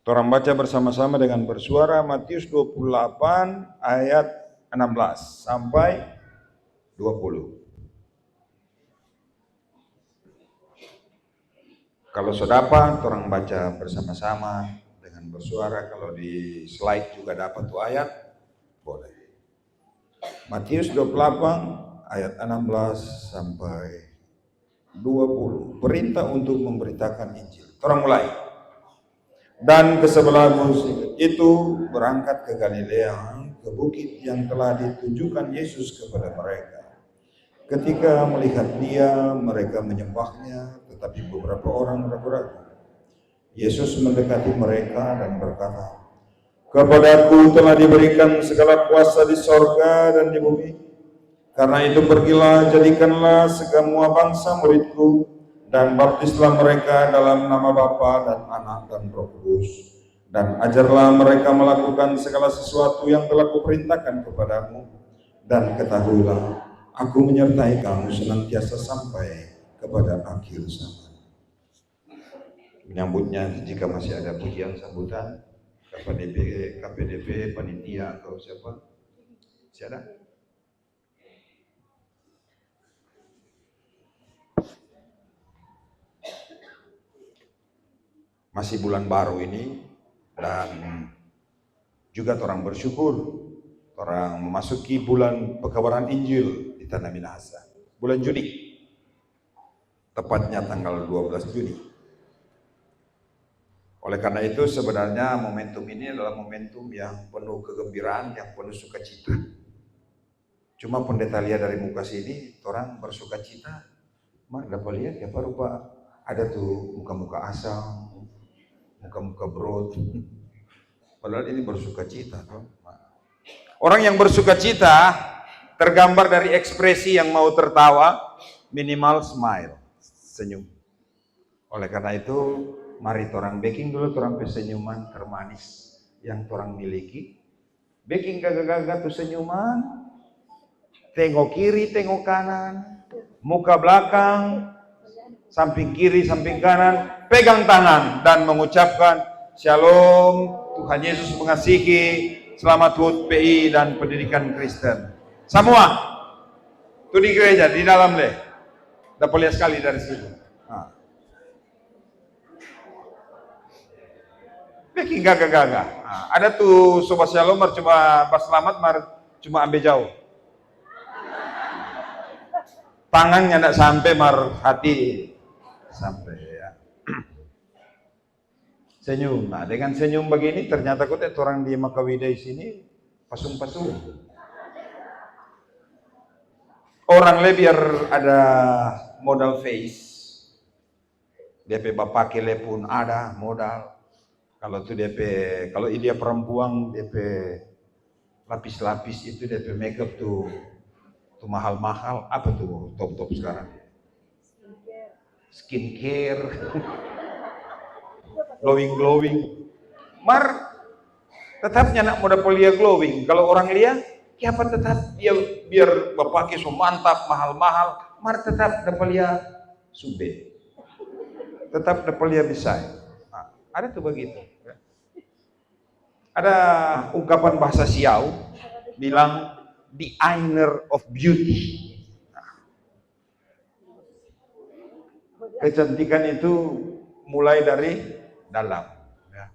Torang baca bersama-sama dengan bersuara Matius 28 ayat 16 sampai 20. Kalau sudah torang baca bersama-sama dengan bersuara. Kalau di slide juga dapat tuh ayat, boleh. Matius 28 ayat 16 sampai 20. Perintah untuk memberitakan Injil. Torang mulai. Dan ke sebelah musim itu berangkat ke Galilea, ke bukit yang telah ditunjukkan Yesus kepada mereka. Ketika melihat dia, mereka menyembahnya, tetapi beberapa orang ragu-ragu. Yesus mendekati mereka dan berkata, "Kepadaku telah diberikan segala kuasa di sorga dan di bumi. Karena itu pergilah, jadikanlah semua bangsa muridku, dan baptislah mereka dalam nama Bapa dan Anak dan Roh Kudus. Dan ajarlah mereka melakukan segala sesuatu yang telah kuperintahkan kepadamu. Dan ketahuilah, aku menyertai kamu senantiasa sampai kepada akhir zaman." Menyambutnya jika masih ada pujian sambutan, KPDP, panitia atau siapa? Masih ada? Masih bulan baru ini, dan juga orang bersyukur orang memasuki bulan pekabaran Injil di Tanah Minahasa, bulan Juni, tepatnya tanggal 12 Juni. Oleh karena itu sebenarnya momentum ini adalah momentum yang penuh kegembiraan, yang penuh sukacita. Cuma pendeta lihat dari muka sini, orang bersukacita, mah dapat lihat ya rupa ada tuh muka-muka asam, muka-muka brot. Padahal ini bersukacita. Orang yang bersukacita tergambar dari ekspresi yang mau tertawa, minimal smile, senyum. Oleh karena itu, mari torang backing dulu torang senyuman termanis yang torang miliki. Backing gagah-gagah tuh senyuman, tengok kiri, tengok kanan, muka belakang, samping kiri, samping kanan, pegang tangan dan mengucapkan Shalom, Tuhan Yesus mengasihi, selamat HUT PI dan pendidikan Kristen. Semua, itu di gereja, di dalam deh. Dapat lihat sekali dari situ. Nah. Bikin gagah-gagah. Nah, ada tuh sobat Shalom, cuma pas selamat, cuma ambil jauh. Tangannya tidak sampai, hati sampai ya. Senyum. Nah, dengan senyum begini ternyata kok orang di Makawida di sini pasung-pasung. Orang biar ada modal face. DP bapak kele pun ada modal. Kalau itu DP, kalau dia perempuan DP lapis-lapis itu DP makeup tuh mahal-mahal. Apa tuh top-top sekarang? Skincare. Glowing. Tetapnya nak muda polia glowing. Kalau orang lihat, siapa tetap dia biar bapaknya so mantap, mahal-mahal, tetap dapat lihat sube. Tetap dapat lihat bisa. Nah, ada tuh begitu. Ada ungkapan bahasa Siau bilang the inner of beauty. Nah, kecantikan itu mulai dari dalam. Ya.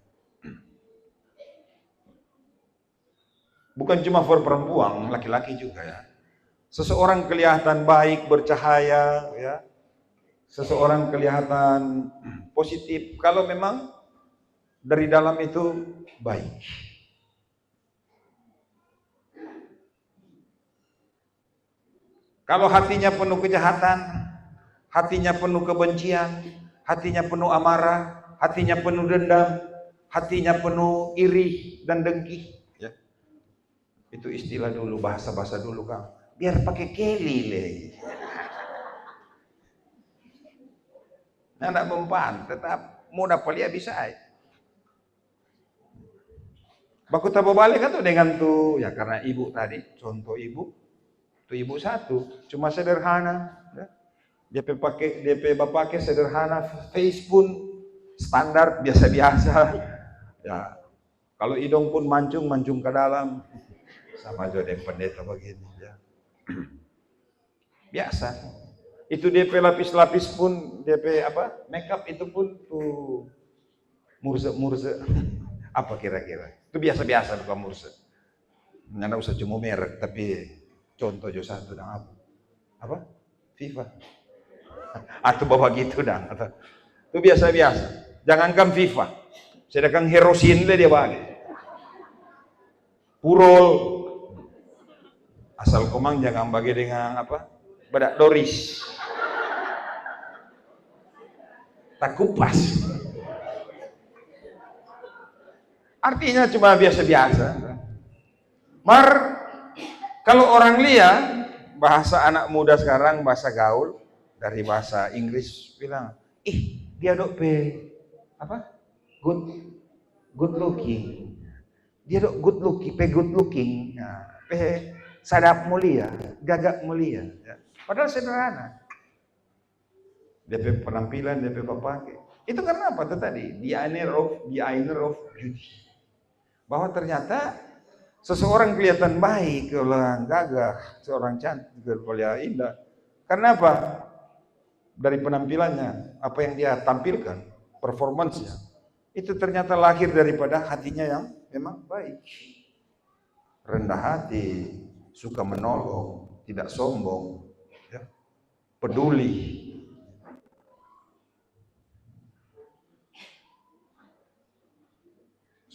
Bukan cuma for perempuan, laki-laki juga ya. Seseorang kelihatan baik, bercahaya, ya. Seseorang kelihatan positif kalau memang dari dalam itu baik. Kalau hatinya penuh kejahatan, hatinya penuh kebencian, hatinya penuh amarah, hatinya penuh dendam, hatinya penuh iri dan dengki, ya. Itu istilah dulu, bahasa-bahasa dulu Kang. Biar pakai keli lagi. Nah, tidak mempan, tetap mudah pelia bisa. Baku tabu balik kan tuh dengan tuh, ya karena ibu tadi, contoh ibu, tuh ibu satu, cuma sederhana. Ya. DP bapak sederhana, face pun standar biasa-biasa. Ya, kalau hidung pun mancung ke dalam. Sama aja dengan pendeta begini. Ya. Biasa. Itu DP lapis-lapis pun, DP apa? Makeup itu pun tuh murse. Apa kira-kira? Itu biasa-biasa bukan murse. Nggak usah cuma merek, tapi contoh jo satu dan apa? FIFA. Atau bawa gitu dan itu biasa-biasa. Jangankan FIFA, sedangkan Herosin dia bagi. Purol, asal komang jangan bagi dengan apa? Badak Doris. Tak kupas. Artinya cuma biasa-biasa. Mar, kalau orang lihat bahasa anak muda sekarang, bahasa gaul dari bahasa Inggris bilang, dia dok apa? Good looking. Dia dok good looking. Nah, sadap mulia, gagak mulia. Ya. Padahal sederhana. DP penampilan, DP pakai. Itu karena apa? Itu tadi, the inner of beauty. Bahwa ternyata seseorang kelihatan baik, orang gagah, seorang cantik, kalau indah. Karena apa? Dari penampilannya, apa yang dia tampilkan, performansnya, itu ternyata lahir daripada hatinya yang memang baik. Rendah hati, suka menolong, tidak sombong, ya, peduli.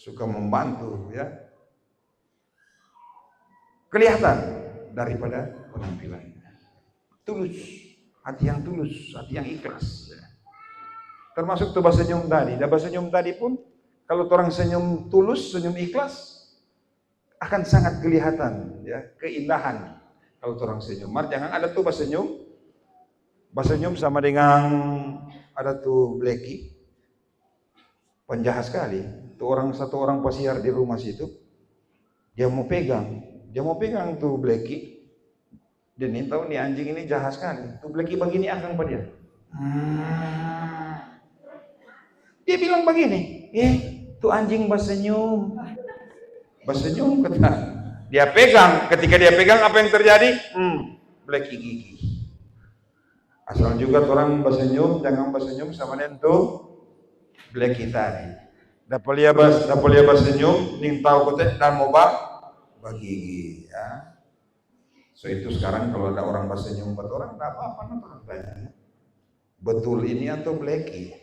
Suka membantu, ya. Kelihatan daripada penampilannya. Tulus, hati yang tulus, hati yang ikhlas. Ya. Termasuk tuh bahasa senyum tadi. Dan bahasa senyum tadi pun, kalau orang senyum tulus, senyum ikhlas, akan sangat kelihatan, ya, keindahan. Kalau orang senyum, jangan ada tuh bahasa senyum sama dengan ada tuh Blacky, penjahat sekali. Tuh satu orang pasiar di rumah situ, dia mau pegang tuh Blacky. Dia nih tahu nih anjing ini jahat sekali. Tuh Blacky begini akan pada dia. Dia bilang begini, tuh anjing bersenyum kata. Dia pegang, ketika dia pegang apa yang terjadi? Blacky gigi. Asal juga orang bersenyum, jangan bersenyum sama nentu Blacky tadi. Dapalia bersenyum, ning tahu kote dan mau bagi ya. So itu sekarang kalau ada orang bersenyum buat orang, enggak apa-apa namanya. Betul ini atau Blacky?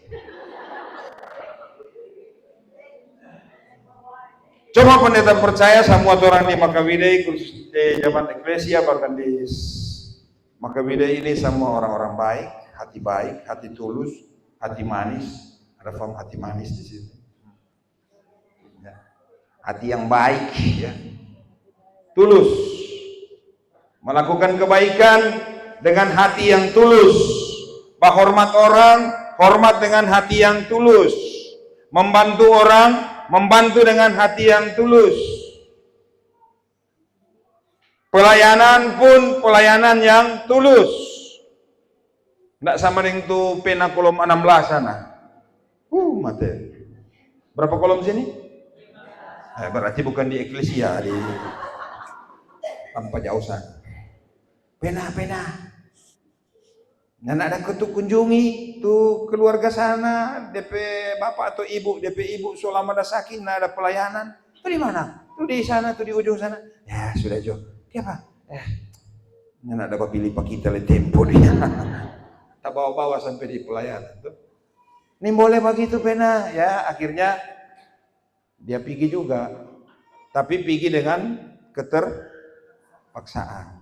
Coba pendeta percaya semua orang di Makawide, khusus di zaman eklesia, bahkan di Makawide ini semua orang-orang baik, hati tulus, hati manis. Ada form hati manis di sini. Ya. Hati yang baik, ya. Tulus. Melakukan kebaikan dengan hati yang tulus. Menghormat orang, hormat dengan hati yang tulus. Membantu orang, membantu dengan hati yang tulus. Pelayanan pun pelayanan yang tulus. Tidak sama dengan itu pena kolom 16 sana. Mate. Berapa kolom sini? Berarti bukan di eklesia, di tanpa jauh sana. Pena. Nggak ada ketuk kunjungi tuh keluarga sana, DP bapak atau ibu, DP ibu selama ada sakit, nggak ada pelayanan. Tuh di mana? Tuh di sana, tuh di ujung sana. Ya sudah Jo. Dia apa? Nggak ada pilih pak kita le tempo dia. Tak bawa sampai di pelayanan tuh. Ini boleh begitu pena, ya akhirnya dia pergi juga, tapi pergi dengan keterpaksaan.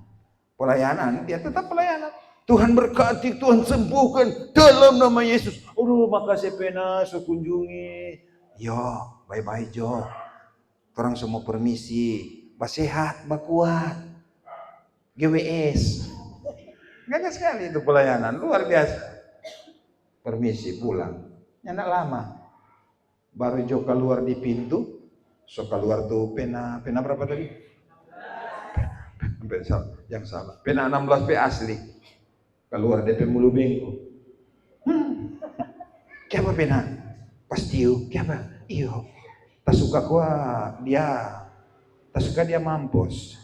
Pelayanan dia tetap pelayanan. Tuhan berkati, Tuhan sembuhkan dalam nama Yesus. Makasih pena sekunjungi. Yo, bye-bye Jo. Orang semua permisi. Sehat, kuat. GWS. Gagah sekali itu pelayanan, luar biasa. Permisi pulang. Nggak lama. Baru Jo keluar di pintu. So keluar tuh pena berapa tadi? Yang salah. Pena 16 P asli. Keluar DP mulu bengko. Siapa pena? Pastiu. Siapa? Iyo. Tak suka dia, tak suka dia mampus.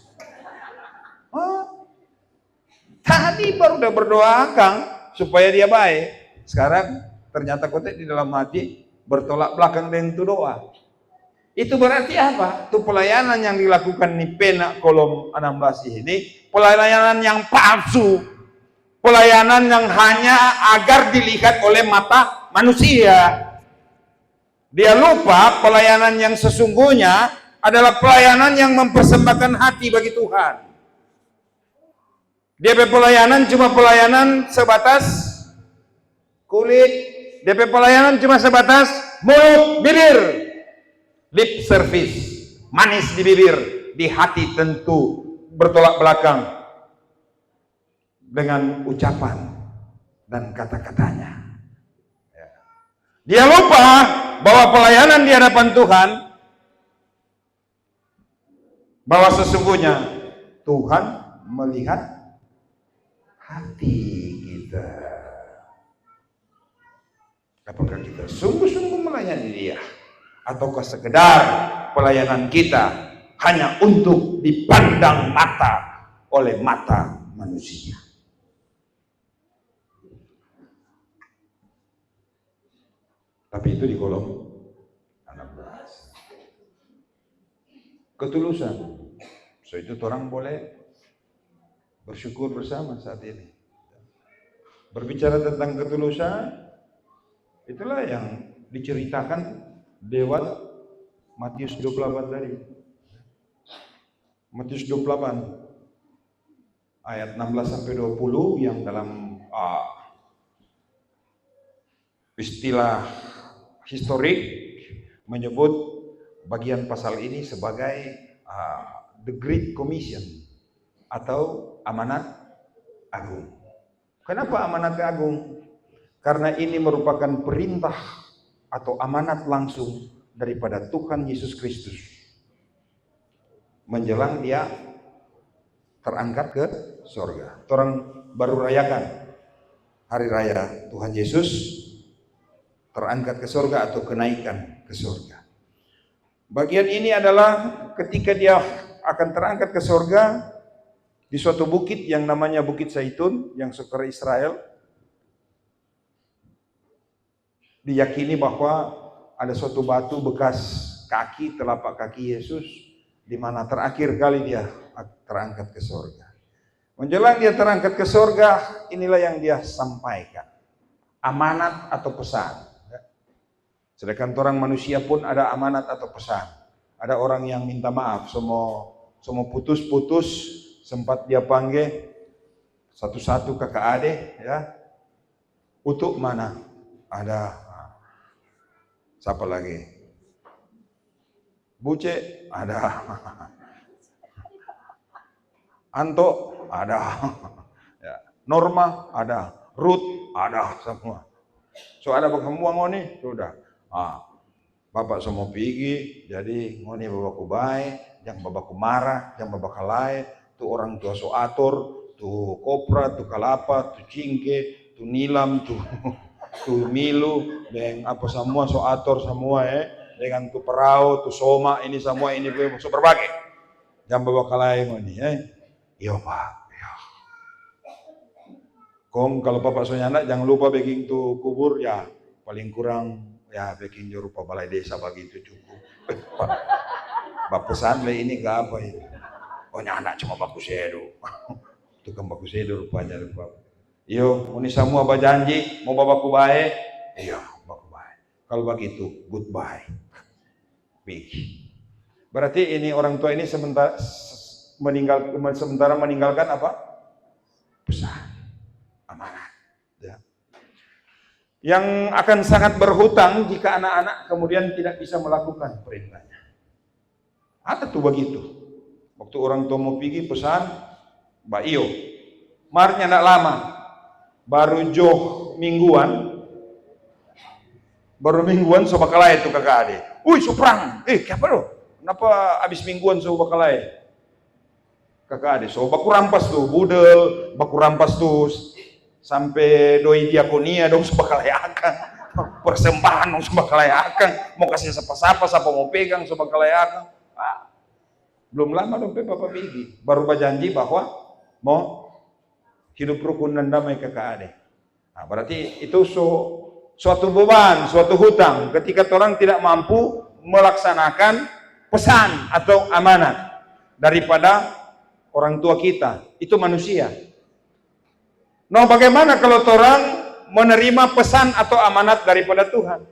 Tadi baru udah berdoa Kang supaya dia baik. Sekarang ternyata kotek di dalam hati bertolak belakang dengan itu doa. Itu berarti apa? Itu pelayanan yang dilakukan di Penak kolom 16 ini, pelayanan yang palsu. Pelayanan yang hanya agar dilihat oleh mata manusia. Dia lupa pelayanan yang sesungguhnya adalah pelayanan yang mempersembahkan hati bagi Tuhan. DP pelayanan cuma pelayanan sebatas kulit. DP pelayanan cuma sebatas mulut, bibir. Lip service, manis di bibir, di hati tentu bertolak belakang dengan ucapan dan kata-katanya. Dia lupa bahwa pelayanan di hadapan Tuhan, bahwa sesungguhnya Tuhan melihat hati kita. Apakah kita sungguh-sungguh melayani Dia, ataukah sekedar pelayanan kita hanya untuk dipandang mata oleh mata manusia? Tapi itu di kolom 16. Ketulusan. So itu orang boleh bersyukur bersama saat ini. Berbicara tentang ketulusan, itulah yang diceritakan lewat Matius 28 tadi. Matius 28 ayat 16 sampai 20 yang dalam istilah historik menyebut bagian pasal ini sebagai the Great Commission atau amanat agung. Kenapa amanat agung? Karena ini merupakan perintah atau amanat langsung daripada Tuhan Yesus Kristus menjelang Dia terangkat ke surga. Orang baru rayakan hari raya Tuhan Yesus terangkat ke surga atau kenaikan ke surga. Bagian ini adalah ketika Dia akan terangkat ke surga di suatu bukit yang namanya Bukit Zaitun yang saudara Israel diyakini bahwa ada suatu batu bekas kaki, telapak kaki Yesus, di mana terakhir kali Dia terangkat ke surga. Menjelang Dia terangkat ke surga, inilah yang Dia sampaikan, amanat atau pesan. Sedangkan orang manusia pun ada amanat atau pesan. Ada orang yang minta maaf, semua putus-putus, sempat dia panggil satu-satu kakak adik, ya. Utuk mana? Ada. Siapa lagi? Buce? Ada. Anto? Ada. Ya. Norma? Ada. Ruth? Ada semua. So ada semua ngoni? Sudah. Bapak semua pergi, jadi ngoni babaku baik, yang babaku marah, yang babaku lain. Tu orang tua so atur, tu kopra, tu kalapa, tu cingke, tu nilam, tu milu, dengan apa semua so atur semua dengan tu perau, tu soma, ini semua ini so berbagai. Yang bawa kalai ini iya Pak. Iya. Kong kalau Bapak so nyanda jangan lupa baking tu kubur ya paling kurang ya baking rupa balai desa bagi itu cukup. Bapak pesan ini ke apa ini? Oh anak cuma baku sedo. Tukang baku sedo rupanya lupa. Iyo, ini semua berjanji mau babaku baik. Iya, babaku baik. Kalau begitu, goodbye. Pergi. Berarti ini orang tua ini sementara meninggalkan apa? Pesan, amanat. Ya. Yang akan sangat berhutang jika anak-anak kemudian tidak bisa melakukan perintahnya. Ada tuh begitu. Waktu orang tua mau pergi pesan, Mbak Iyo, marnya tidak lama, baru mingguan so bakalai itu kakak adik. Wih, so perang, kenapa lo? Kenapa abis mingguan so bakalai? Kakak adik, so baku rampas tuh, budel, baku rampas tuh, sampai doi diakonia dong so bakalai akan. persembahan mau sembah kelayakan, mau kasih siapa-siapa, siapa mau pegang sembah kelayakan. Belum lama dong Bapak pergi, baru berjanji bahwa mau hidup rukun dan damai kakak adik. Nah, berarti itu suatu beban, suatu hutang ketika orang tidak mampu melaksanakan pesan atau amanat daripada orang tua kita, itu manusia. Nah, bagaimana kalau orang menerima pesan atau amanat daripada Tuhan?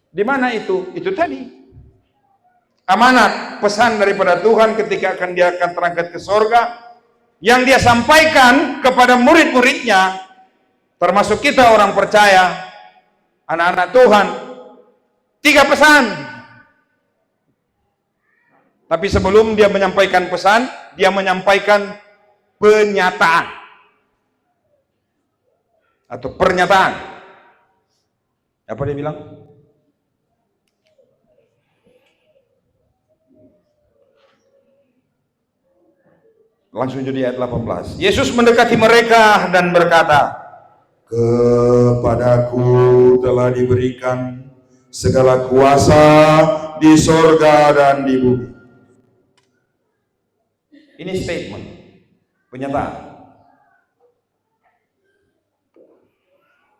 Di mana itu? Itu tadi. Amanat, pesan daripada Tuhan ketika dia akan terangkat ke sorga, yang dia sampaikan kepada murid-muridnya, termasuk kita orang percaya, anak-anak Tuhan, 3 pesan. Tapi sebelum dia menyampaikan pesan, dia menyampaikan penyataan atau pernyataan. Apa dia bilang? Langsung jadi ayat 18. Yesus mendekati mereka dan berkata, "Kepadaku telah diberikan segala kuasa di sorga dan di bumi." Ini statement, pernyataan.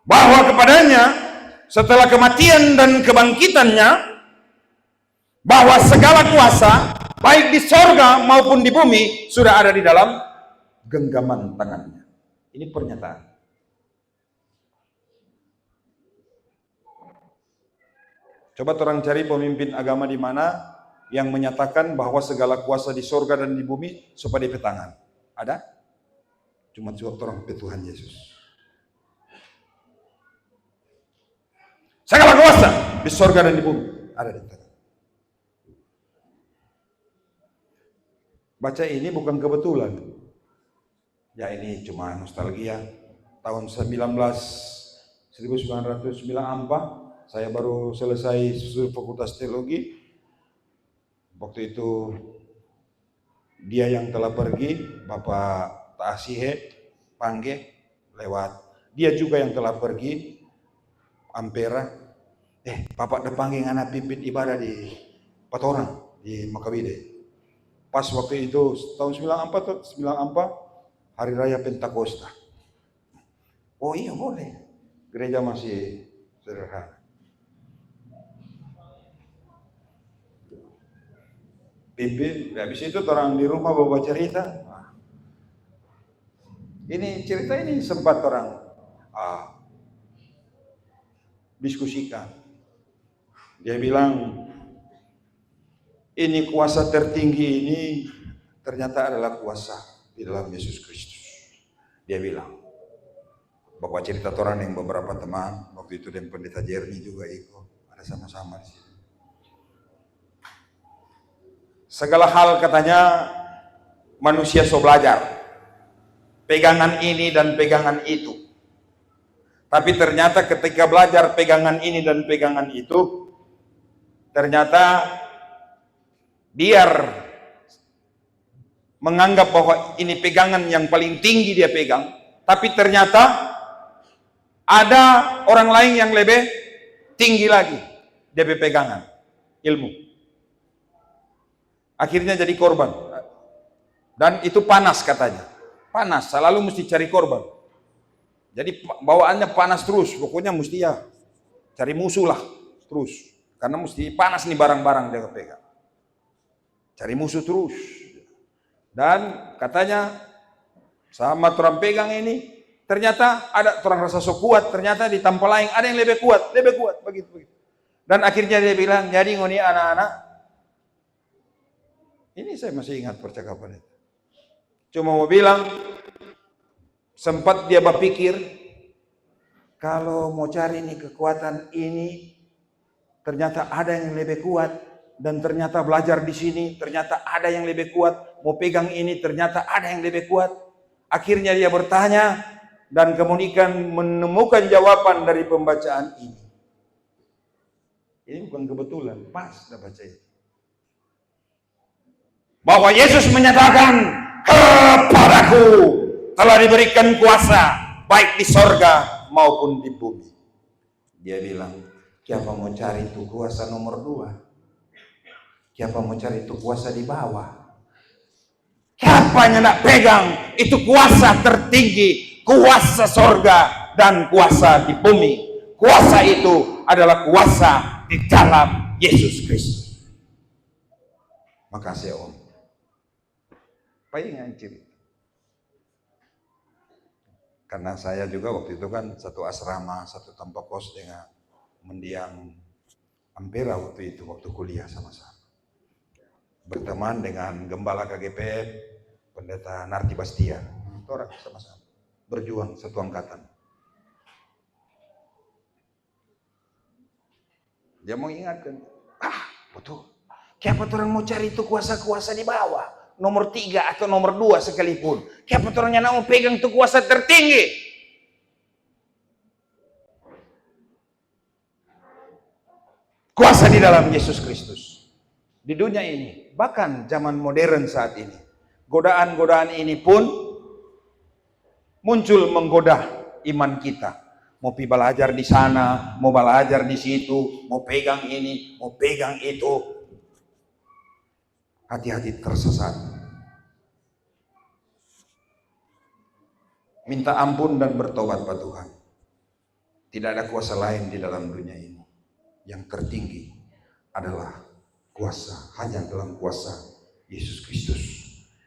Bahwa kepadanya setelah kematian dan kebangkitannya, bahwa segala kuasa baik di sorga maupun di bumi sudah ada di dalam genggaman tangannya. Ini pernyataan. Coba orang cari pemimpin agama di mana yang menyatakan bahwa segala kuasa di sorga dan di bumi supaya di tangan. Ada? Cuma orang Tuhan Yesus. Segala kuasa di sorga dan di bumi ada di tangan. Baca ini bukan kebetulan. Ya ini cuma nostalgia. Tahun 1994 saya baru selesai fakultas teologi. Waktu itu dia yang telah pergi, Bapak Taasihe Pangge lewat. Dia juga yang telah pergi, Ampera. Bapak Depangge anak pimpin ibadah di Patorang di Makawide. Pas waktu itu tahun 94 hari raya Pentakosta. Oh iya boleh. Gereja masih sederhana. Pimpin, habis itu orang di rumah bawa cerita. Ini cerita ini sempat orang diskusikan. Dia bilang, ini kuasa tertinggi ini ternyata adalah kuasa di dalam Yesus Kristus. Dia bilang, bawa cerita orang yang beberapa teman, waktu itu dan pendeta Jeremy juga ikut, ada sama-sama di sini. Segala hal katanya manusia so belajar, pegangan ini dan pegangan itu. Tapi ternyata ketika belajar pegangan ini dan pegangan itu, ternyata biar menganggap bahwa ini pegangan yang paling tinggi dia pegang, tapi ternyata ada orang lain yang lebih tinggi lagi dia pegangan ilmu. Akhirnya jadi korban. Dan itu panas katanya. Panas, selalu mesti cari korban. Jadi bawaannya panas terus, pokoknya mesti ya cari musuh lah terus. Karena mesti panas nih barang-barang dia pegang. Cari musuh terus. Dan katanya sama orang pegang ini, ternyata ada orang rasa so kuat, ternyata di tempat lain ada yang lebih kuat begitu. Dan akhirnya dia bilang, jadi ngoni anak-anak, ini saya masih ingat percakapan itu. Cuma mau bilang, sempat dia berpikir, kalau mau cari nih kekuatan ini, ternyata ada yang lebih kuat, dan ternyata belajar di sini, ternyata ada yang lebih kuat, mau pegang ini, ternyata ada yang lebih kuat. Akhirnya dia bertanya, dan kemudian menemukan jawaban dari pembacaan ini. Ini bukan kebetulan, pas dah baca itu. Bahwa Yesus menyatakan, kepadaku telah diberikan kuasa baik di sorga maupun di bumi. Dia bilang, siapa mau cari itu kuasa nomor 2? Siapa mau cari itu kuasa di bawah? Siapa yang nak pegang itu kuasa tertinggi, kuasa sorga dan kuasa di bumi. Kuasa itu adalah kuasa di dalam Yesus Kristus. Makasih Om. Pengen cerita. Karena saya juga waktu itu kan satu asrama, satu tempat kos dengan mendiang Ampera waktu itu, waktu kuliah sama-sama. Berteman dengan Gembala KGPN, Pendeta Narti Bastian. Orang sama-sama berjuang satu angkatan. Dia mau ingatkan, betul. Siapa orang mau cari itu kuasa-kuasa di bawah, nomor 3 atau nomor 2 sekalipun. Siapa orangnya mau pegang itu kuasa tertinggi. Kuasa di dalam Yesus Kristus. Di dunia ini, bahkan zaman modern saat ini, godaan-godaan ini pun muncul menggoda iman kita. Mau pi belajar di sana, mau belajar di situ, mau pegang ini, mau pegang itu. Hati-hati tersesat. Minta ampun dan bertobat pada Tuhan. Tidak ada kuasa lain di dalam dunia ini. Yang tertinggi adalah kuasa, hanya dalam kuasa Yesus Kristus.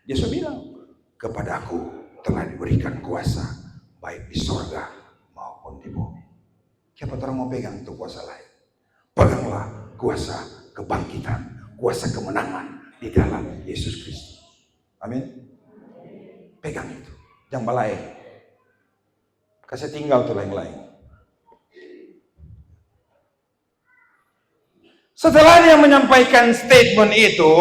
Yesus bilang, kepadaku telah diberikan kuasa, baik di sorga maupun di bumi. Siapa orang mau pegang itu kuasa lain? Peganglah kuasa kebangkitan, kuasa kemenangan di dalam Yesus Kristus. Amin. Pegang itu, jangan balai. Kasih tinggal tuh lain-lain. Setelah dia menyampaikan statement itu,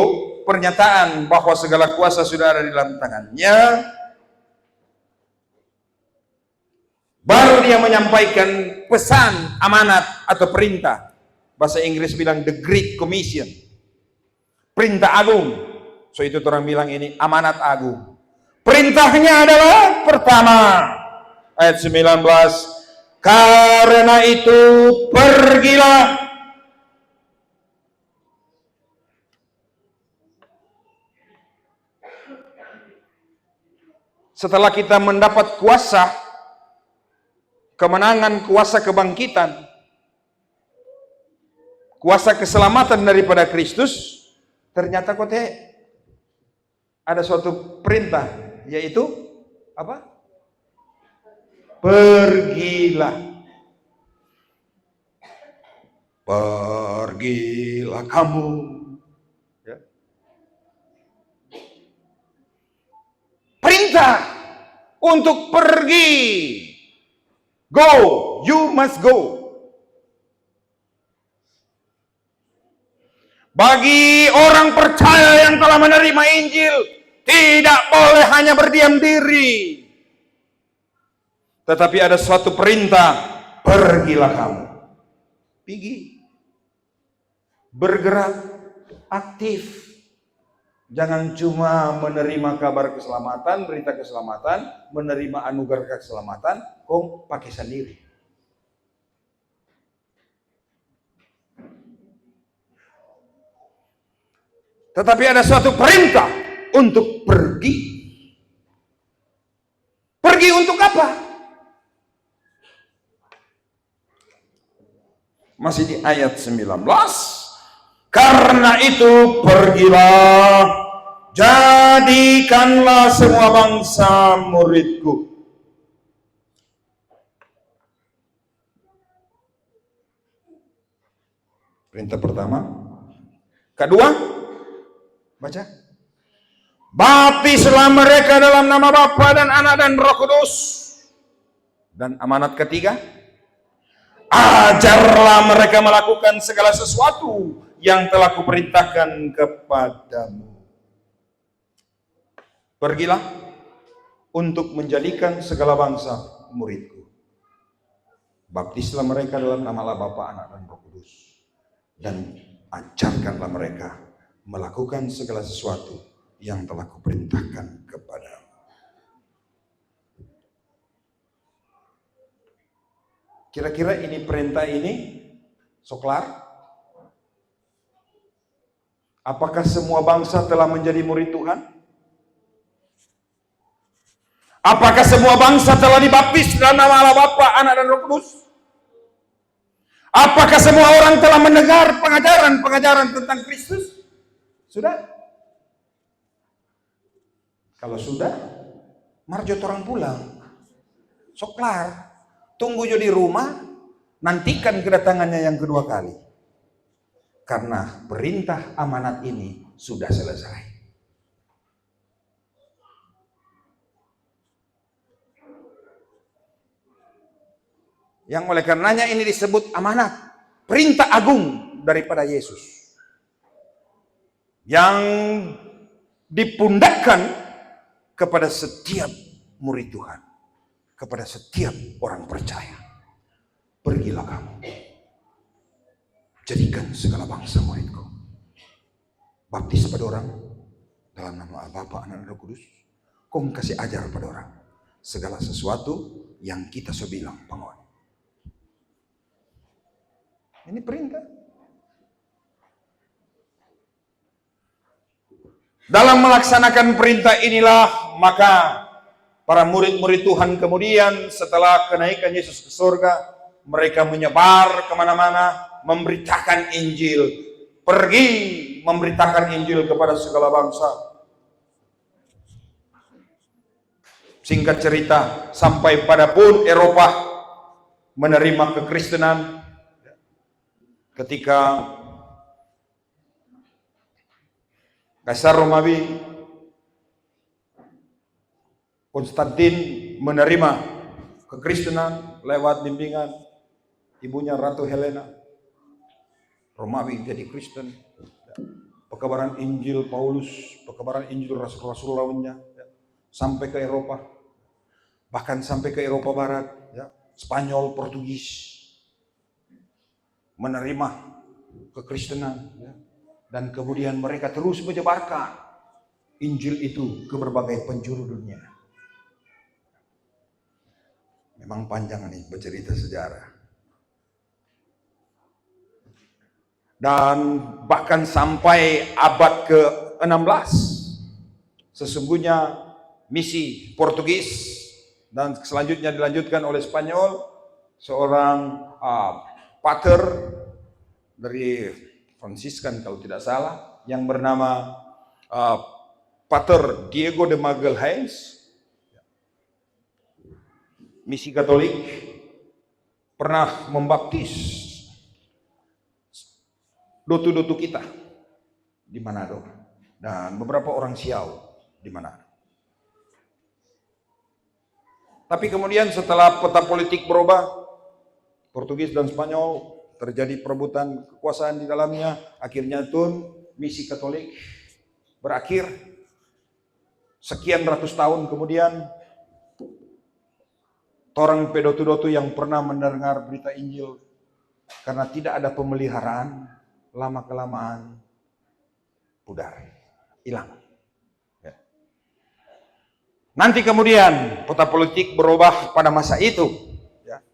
pernyataan bahwa segala kuasa sudah ada di dalam tangannya, baru dia menyampaikan pesan, amanat atau perintah. Bahasa Inggris bilang the Great Commission, perintah agung. So itu orang bilang ini amanat agung. Perintahnya adalah pertama, ayat 19, karena itu pergilah. Setelah kita mendapat kuasa kemenangan, kuasa kebangkitan, kuasa keselamatan daripada Kristus, ternyata ada suatu perintah, yaitu apa? Pergilah. Pergilah kamu. Ya. Perintah untuk pergi. Go, you must go. Bagi orang percaya yang telah menerima Injil, tidak boleh hanya berdiam diri. Tetapi ada suatu perintah, pergilah kamu. Pergi. Bergerak, aktif. Jangan cuma menerima kabar keselamatan, berita keselamatan, menerima anugerah keselamatan, kok pakai sendiri. Tetapi ada suatu perintah untuk pergi. Pergi untuk apa? Masih di ayat 19. Karena itu pergilah, jadikanlah semua bangsa muridku. Perintah pertama. Kedua, baca. Baptislah mereka dalam nama Bapa dan Anak dan Roh Kudus. Dan amanat ketiga, ajarlah mereka melakukan segala sesuatu yang telah kuperintahkan kepadamu. Pergilah untuk menjadikan segala bangsa muridku. Baptislah mereka dalam nama Bapa, Anak dan Roh Kudus. Dan ajarkanlah mereka melakukan segala sesuatu yang telah kuperintahkan kepadamu. Kira-kira ini perintah ini soklar? Apakah semua bangsa telah menjadi murid Tuhan? Apakah semua bangsa telah dibaptis dalam nama Allah Bapa, Anak dan Roh Kudus? Apakah semua orang telah mendengar pengajaran tentang Kristus? Sudah? Kalau sudah, marjot orang pulang. Soklar. Tunggu jo di rumah, nantikan kedatangannya yang kedua kali. Karena perintah amanat ini sudah selesai. Yang oleh karenanya ini disebut amanat, perintah agung daripada Yesus. Yang dipundakkan kepada setiap murid Tuhan. Kepada setiap orang percaya. Pergilah kamu. Jadikan segala bangsa muridku. Baptis pada orang dalam nama Bapa, Anak dan Roh Kudus. Kong kasih ajar pada orang segala sesuatu yang kita sebilang pangon. Ini perintah. Dalam melaksanakan perintah inilah maka para murid-murid Tuhan kemudian setelah kenaikan Yesus ke surga, mereka menyebar kemana-mana, memberitakan Injil. Pergi memberitakan Injil kepada segala bangsa. Singkat cerita, sampai pada pun Eropa menerima kekristenan ketika Kaisar Romawi Konstantin menerima kekristenan lewat bimbingan ibunya Ratu Helena. Romawi jadi Kristen. Pekabaran Injil Paulus, pekabaran Injil Rasul-Rasul lainnya sampai ke Eropa. Bahkan sampai ke Eropa Barat, ya, Spanyol, Portugis menerima kekristenan, ya. Dan kemudian mereka terus menyebarkan Injil itu ke berbagai penjuru dunia. Memang panjang nih bercerita sejarah. Dan bahkan sampai abad ke-16 sesungguhnya misi Portugis dan selanjutnya dilanjutkan oleh Spanyol, seorang pater dari Fransiskan kalau tidak salah, yang bernama Pater Diego de Magalhães, misi Katolik, pernah membaptis dotu-dotu kita di Manado dan beberapa orang Siau di Manado. Tapi kemudian setelah peta politik berubah, Portugis dan Spanyol terjadi perebutan kekuasaan di dalamnya, akhirnya pun misi Katolik berakhir. Sekian ratus tahun kemudian, orang pedotu-dotu yang pernah mendengar berita Injil, karena tidak ada pemeliharaan, lama-kelamaan pudar, hilang. Ya. Nanti kemudian peta politik berubah pada masa itu. Ya.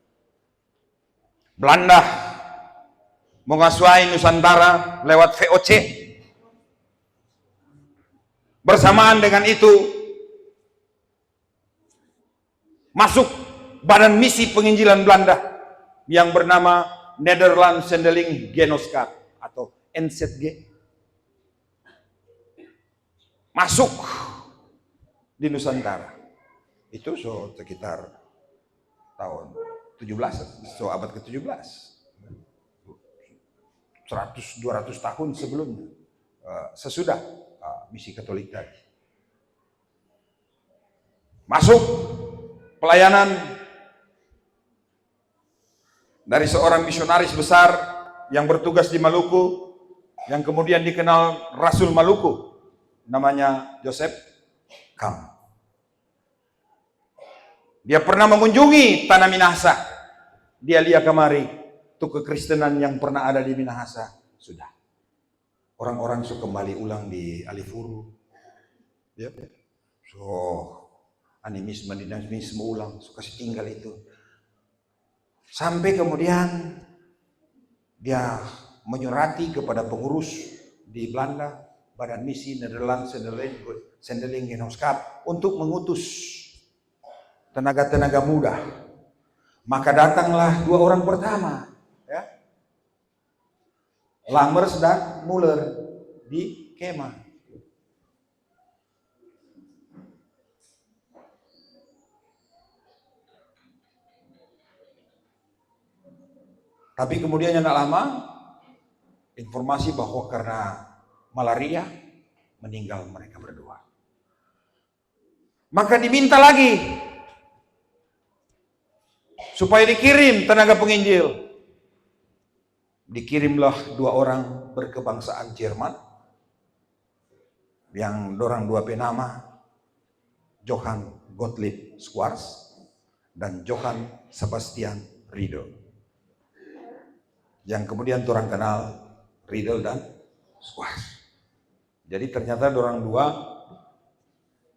Belanda menguasai Nusantara lewat VOC. Bersamaan dengan itu masuk badan misi penginjilan Belanda yang bernama Nederland Zendeling Genootschap atau NZG. Masuk di Nusantara. Itu sekitar tahun 17, abad ke-17. 100-200 tahun sebelumnya, sesudah misi Katolik tadi. Masuk pelayanan dari seorang misionaris besar yang bertugas di Maluku, yang kemudian dikenal Rasul Maluku, namanya Joseph Kam. Dia pernah mengunjungi tanah Minahasa. Dia lihat kemari. Itu kekristenan yang pernah ada di Minahasa sudah. Orang-orang suka kembali ulang di Alifuru. Yep. So animisme, dinamisme ulang, suka tinggal itu. Sampai kemudian dia menyurati kepada pengurus di Belanda, Badan Misi Nederland Sendelingenoskap untuk mengutus tenaga-tenaga muda. Maka datanglah dua orang pertama, ya, Lammers dan Muller di kemah. Tapi kemudian yang tidak lama, informasi bahwa karena malaria meninggal mereka berdua. Maka diminta lagi supaya dikirim tenaga penginjil. Dikirimlah dua orang berkebangsaan Jerman, yang dorang dua penama Johann Gottlieb Squarz dan Johann Sebastian Riedel, yang kemudian orang kenal Riedel dan Squarz. Jadi ternyata orang dua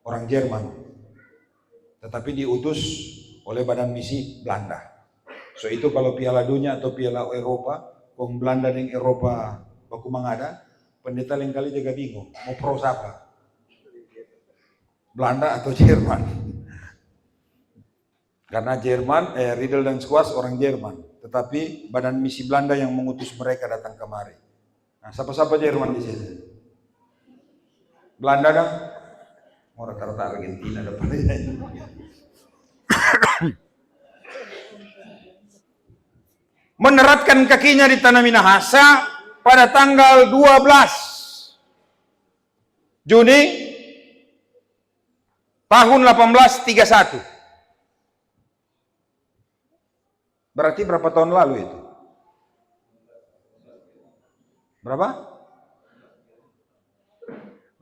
orang Jerman, tetapi diutus oleh Badan Misi Belanda. So itu kalau Piala Dunia atau Piala Eropa, wong Belanda dan Eropa baku mangada, pendeta lain kali juga bingung mau pro siapa, Belanda atau Jerman. Karena Jerman, Riedel dan Squarz orang Jerman, tetapi Badan Misi Belanda yang mengutus mereka datang kemari. Nah, siapa-siapa Jerman di sini? Belanda dah, mau rata-rata Argentina depannya. Meneratkan kakinya di tanah Minahasa pada tanggal 12 Juni tahun 1831. Berarti berapa tahun lalu itu? Berapa?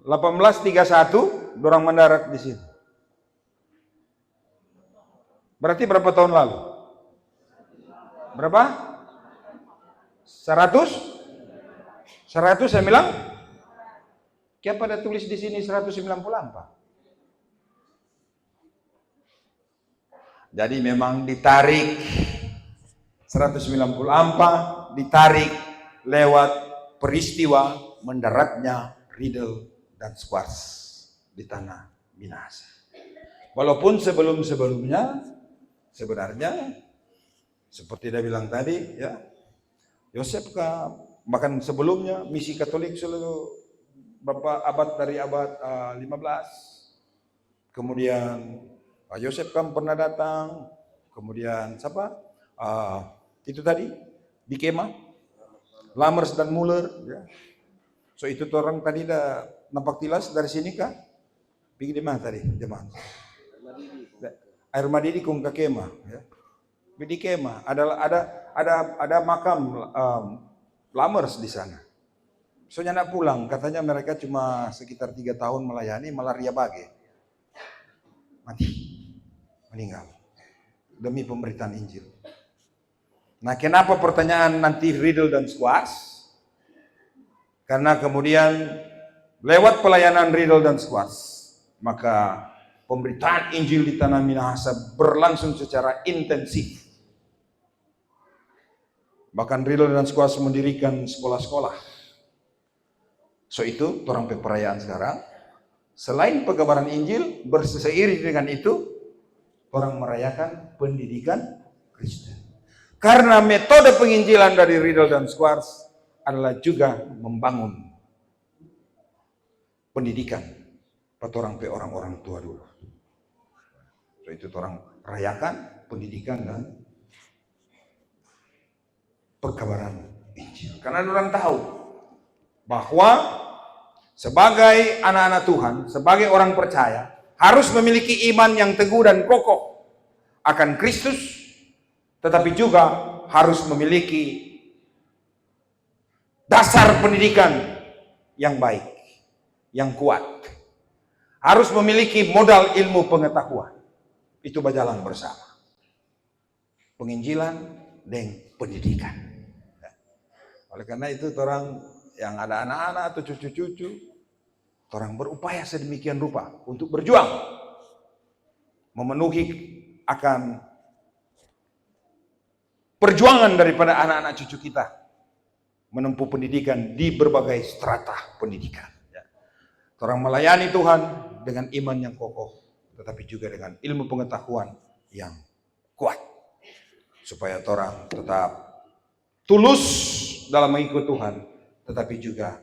1831 dorang mendarat di sini. Berarti berapa tahun lalu? Berapa? 100? 100 saya bilang? Kenapa ada tulis di sini 194? Jadi memang ditarik 194, ditarik lewat peristiwa mendaratnya Riedel dan Squarz di tanah Minahasa. Walaupun sebelum-sebelumnya sebenarnya seperti dia bilang tadi, ya, Yosef bahkan sebelumnya misi Katolik selalu beberapa abad dari abad 15. Kemudian Yosef kan pernah datang, kemudian siapa? Itu tadi di kemah, Lammers dan Muller, ya. So itu orang tadi dah nampak tilas dari sini kah? Pergi di mana tadi jemaat? Air Madidi kung ke kemah, ya. Di kemah ada makam Lammers di sana. Soalnya nak pulang, katanya mereka cuma sekitar 3 tahun melayani, malaria bage, mati, meninggal demi pemberitaan Injil. Nah, kenapa pertanyaan nanti Riedel dan Squarz? Karena kemudian lewat pelayanan Riedel dan Squarz, maka pemberitaan Injil di tanah Minahasa berlangsung secara intensif. Bahkan Riedel dan Squarz mendirikan sekolah-sekolah. So itu orang perayaan sekarang. Selain pengabaran Injil, berseiring dengan itu orang merayakan pendidikan Kristen. Karena metode penginjilan dari Riedel dan Squarz adalah juga membangun pendidikan pada orang tua dulu. So itu orang rayakan pendidikan dan pekabaran Injil. Karena orang tahu bahwa sebagai anak-anak Tuhan, sebagai orang percaya, harus memiliki iman yang teguh dan kokoh akan Kristus, tetapi juga harus memiliki dasar pendidikan yang baik, yang kuat. Harus memiliki modal ilmu pengetahuan. Itu berjalan bersama. Penginjilan dan pendidikan. Oleh karena itu orang yang ada anak-anak atau cucu-cucu, orang berupaya sedemikian rupa untuk berjuang memenuhi akan perjuangan daripada anak-anak cucu kita menempuh pendidikan di berbagai strata pendidikan. Ya. Orang melayani Tuhan dengan iman yang kokoh, tetapi juga dengan ilmu pengetahuan yang kuat. Supaya orang tetap tulus dalam mengikut Tuhan, tetapi juga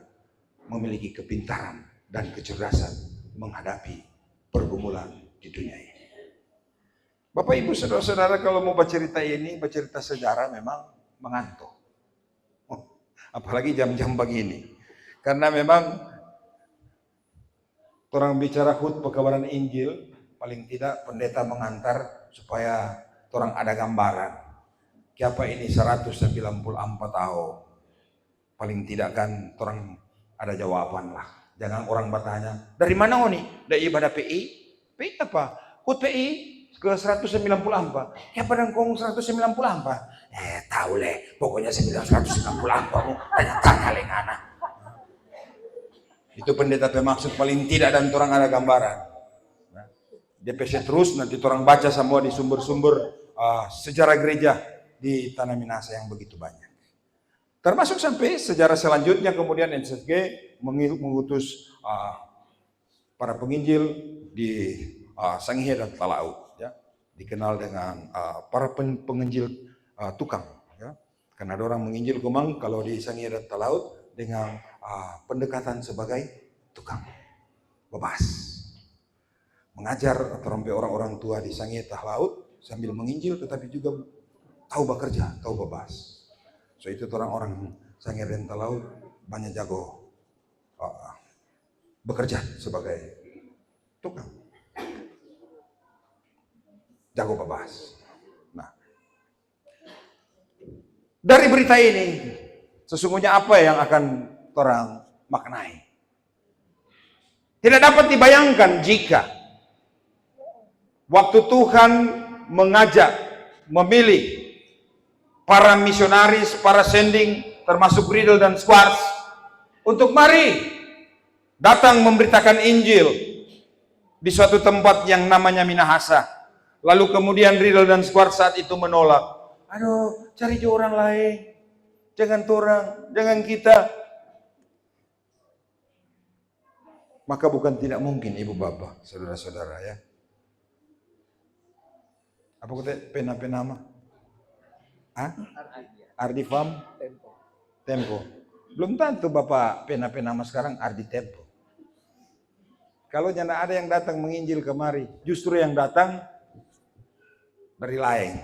memiliki kepintaran dan kecerdasan menghadapi pergumulan di dunia ini. Bapak Ibu Saudara-saudara, kalau mau baca cerita ini, baca cerita sejarah memang mengantuk. Apalagi jam-jam begini. Karena memang orang bicara khutbah pekabaran Injil, paling tidak pendeta mengantar supaya orang ada gambaran. Siapa ini 194 tahun. Paling tidak kan orang ada jawaban lah. Jangan orang bertanya, dari mana nih? Dari ibadah PI? PI apa? Hut PI? Ke 194. Ya padang kong 194. Tahu leh, pokoknya 194 mu tanya lengana. Itu pendeta bermaksud paling tidak dan orang ada gambaran. DPC terus nanti orang baca semua di sumber-sumber sejarah gereja di Tanah Minahasa yang begitu banyak. Termasuk sampai sejarah selanjutnya kemudian NSG mengutus para penginjil di Sangihe dan Talaut. Dikenal dengan para penginjil tukang, ya. Karena ada orang menginjil kumang kalau di Sangihe dan Talaut dengan pendekatan sebagai tukang, bebas, mengajar orang-orang tua di Sangihe Talaut sambil menginjil, tetapi juga tahu bekerja, tahu bebas. So itu orang-orang Sangihe dan Talaut banyak jago bekerja sebagai tukang. Jago bebas. Nah, dari berita ini sesungguhnya apa yang akan orang maknai? Tidak dapat dibayangkan jika waktu Tuhan mengajak, memilih para misionaris, para sending, termasuk Riddle dan Squarts, untuk mari datang memberitakan Injil di suatu tempat yang namanya Minahasa. Lalu kemudian Riddle dan Squarts saat itu menolak. Aduh, cari orang lain. Jangan orang, jangan kita. Maka bukan tidak mungkin ibu bapak, saudara-saudara ya. Apa kata pena-pena mah? Ardi Farm? Tempo. Belum tentu bapak pena-pena mah sekarang Ardi Tempo. Kalau jangan ada yang datang menginjil kemari, justru yang datang dari lain.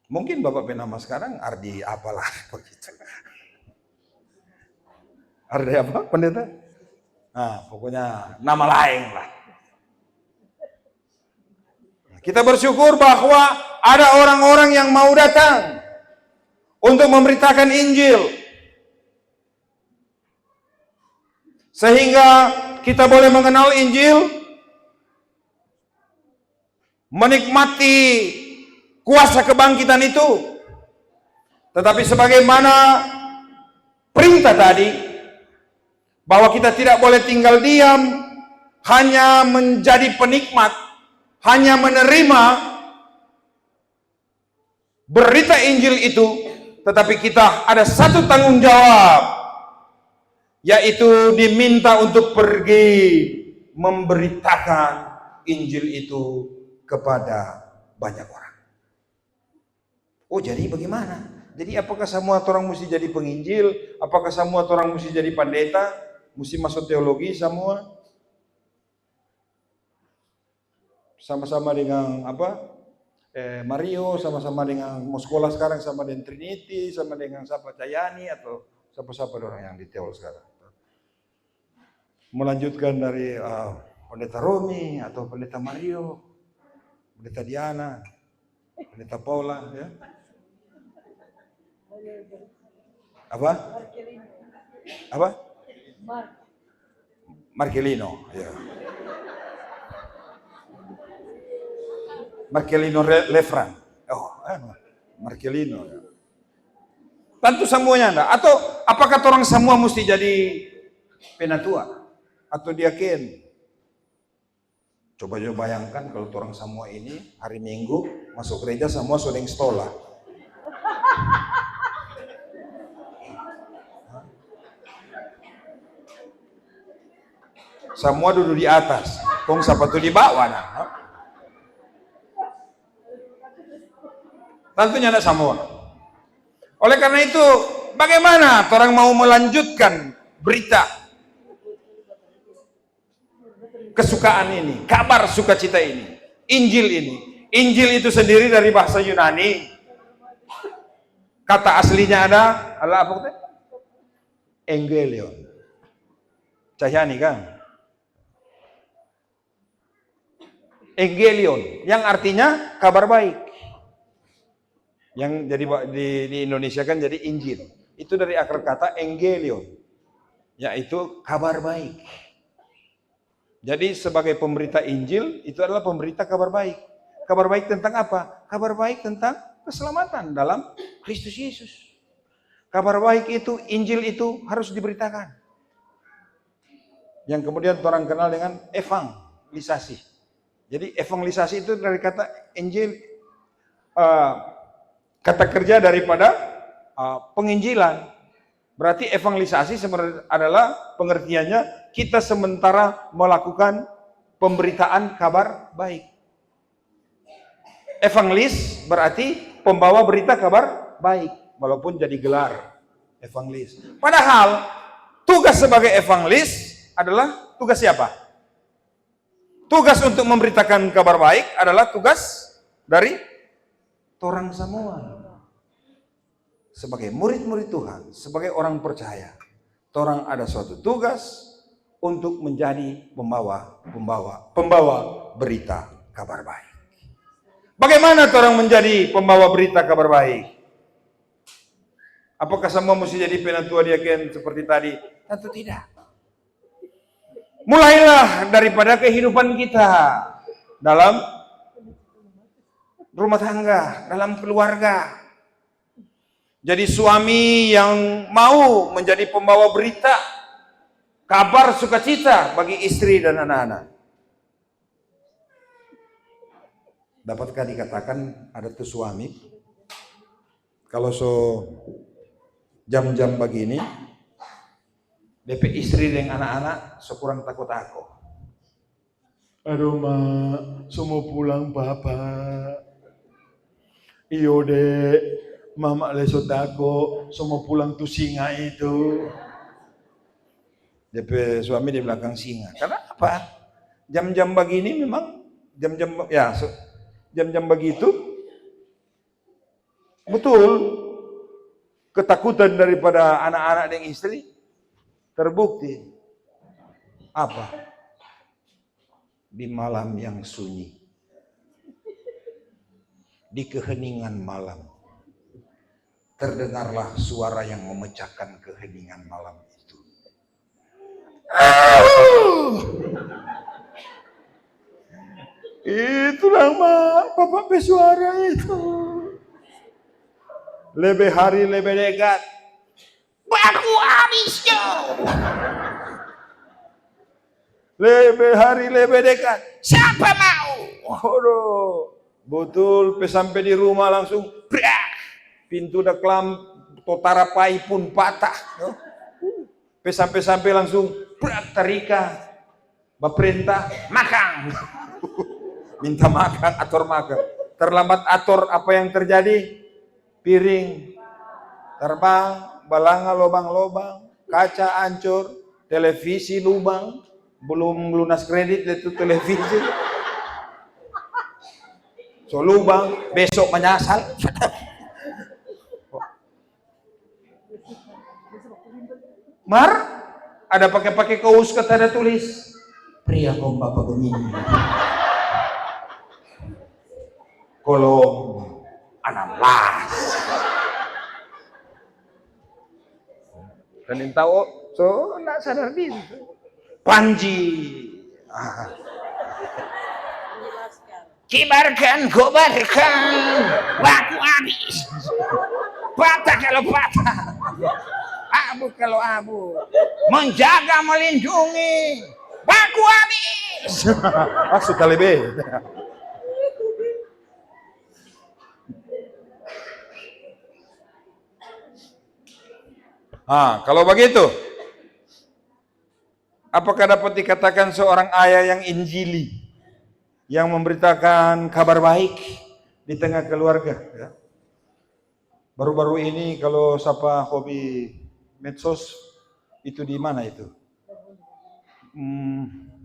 Mungkin bapak penama sekarang Ardi apalah begitu. Ardi apa pendeta? Nah, pokoknya nama lain lah. Kita bersyukur bahwa ada orang-orang yang mau datang untuk memberitakan Injil. Sehingga kita boleh mengenal Injil, menikmati kuasa kebangkitan itu. Tetapi sebagaimana perintah tadi, bahwa kita tidak boleh tinggal diam, hanya menjadi penikmat, hanya menerima berita Injil itu, tetapi kita ada satu tanggung jawab, yaitu diminta untuk pergi memberitakan Injil itu kepada banyak orang. Oh, jadi bagaimana? Jadi apakah semua orang mesti jadi penginjil? Apakah semua orang mesti jadi pendeta? Mesti masuk teologi semua? Sama-sama dengan apa? Mario, sama-sama dengan mau sekolah sekarang sama dengan Trinity, sama dengan siapa Cayani atau siapa-siapa orang yang di teol sekarang. Melanjutkan dari pendeta Romi atau pendeta Mario, pendeta Diana, pendeta Paula, ya. Apa? Apa? Marcelino, ya. Marcelino Lefran. Oh, Marcelino. Ya. Tentu semuanya enggak. Atau apakah orang semua mesti jadi penatua atau diaken? Coba bayangkan kalau orang semua ini hari Minggu masuk gereja semua sudah stola. Semua duduk di atas. Kong sepatu di bawah. Nah. Tentunya ada semua. Oleh karena itu, bagaimana orang mau melanjutkan berita kesukaan ini, kabar sukacita ini, Injil ini? Injil itu sendiri dari bahasa Yunani. Kata aslinya adalah apa? Evangelion. Cahyani kan? Evangelion, yang artinya kabar baik. Yang jadi di Indonesia kan jadi Injil. Itu dari akar kata Evangelion, yaitu kabar baik. Jadi sebagai pemberita Injil itu adalah pemberita kabar baik. Kabar baik tentang apa? Kabar baik tentang keselamatan dalam Kristus Yesus. Kabar baik itu, Injil itu harus diberitakan. Yang kemudian orang kenal dengan evangelisasi. Jadi evangelisasi itu dari kata Injil, kata kerja daripada penginjilan. Berarti evangelisasi sebenarnya adalah pengertiannya kita sementara melakukan pemberitaan kabar baik. Evangelis berarti pembawa berita kabar baik, walaupun jadi gelar evangelis. Padahal tugas sebagai evangelis adalah tugas siapa? Tugas untuk memberitakan kabar baik adalah tugas dari orang semua. Sebagai murid-murid Tuhan, sebagai orang percaya, orang ada suatu tugas untuk menjadi pembawa berita kabar baik. Bagaimana orang menjadi pembawa berita kabar baik? Apakah semua mesti jadi penatua diaken seperti tadi? Tentu tidak. Mulailah daripada kehidupan kita dalam rumah tangga, dalam keluarga. Jadi suami yang mau menjadi pembawa berita kabar sukacita bagi istri dan anak-anak. Dapatkah dikatakan ada tuh suami kalau jam-jam begini DP istri dengan anak-anak sekurang takut aku. Aduh mak, semua pulang bapak. Iyo dek, mama lesot aku, semua pulang tuh singa itu. DP suami di belakang singa. Karena apa? Jam-jam begini memang jam-jam begitu betul ketakutan daripada anak-anak dan istri terbukti apa? Di malam yang sunyi, di keheningan malam, terdengarlah suara yang memecahkan keheningan malam itu. Itulah mak, bapak bersuara itu. Lebih hari lebih dekat. Aku habis lebih hari lebih dekat. Siapa mau? Waduh, betul. Sampai di rumah langsung, brak, pintu dah kelam, totarapai pun patah. Sampai langsung, brak, tarika, baperintah makan. Minta makan, atur makan. Terlambat atur, apa yang terjadi? Piring terbang, balanga lobang-lobang, kaca hancur, televisi lubang, belum lunas kredit itu televisi. So lubang, besok menyasal. Mar, ada pakai kaos kata ada tulis, pria kau bapak begini. Kolom 16. Dan yang tahu, so enggak sadar diri. Panji. Kibarkan, kobarkan, baku habis. Patah kalau patah, abu kalau abu. Menjaga, melindungi, baku habis. Suka lebih. Kalau begitu, Apakah dapat dikatakan seorang ayah yang injili, yang memberitakan kabar baik di tengah keluarga? Ya. Baru-baru ini kalau siapa hobi medsos, itu di mana itu?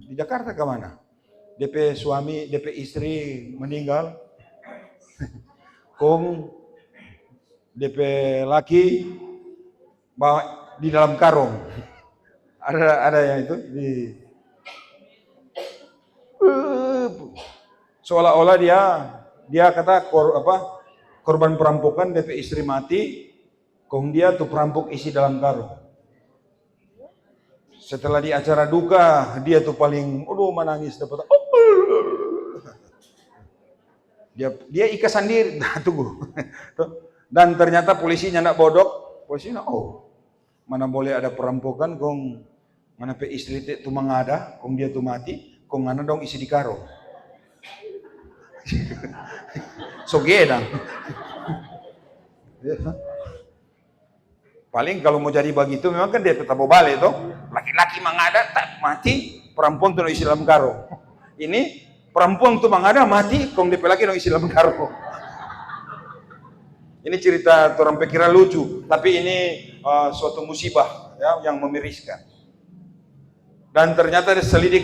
Di Jakarta ke mana? DP suami, DP istri meninggal, kong DP laki bawa di dalam karung. Ada yang itu di seolah-olah dia kata korban perampokan, DP istri mati, kong dia tuh perampok isi dalam karung. Setelah di acara duka, dia tuh paling menangis dapat. Dia ikas sendiri. Nah, tunggu. Dan ternyata polisinya nak bodok, polisinya mana boleh ada perampokan kong mana pe istri itu mengada, kong dia tuh mati, kong mana dong isi di karung. Sogedang. Paling kalau mau jadi begitu memang kan dia tetap balik toh. Laki-laki mengada tak mati, perempuan tuh isi dalam karung. Ini perempuan tuh mengada mati, kong dia laki isi dalam karung. Ini cerita orang pikirnya lucu, tapi ini suatu musibah ya, yang memiriskan. Dan ternyata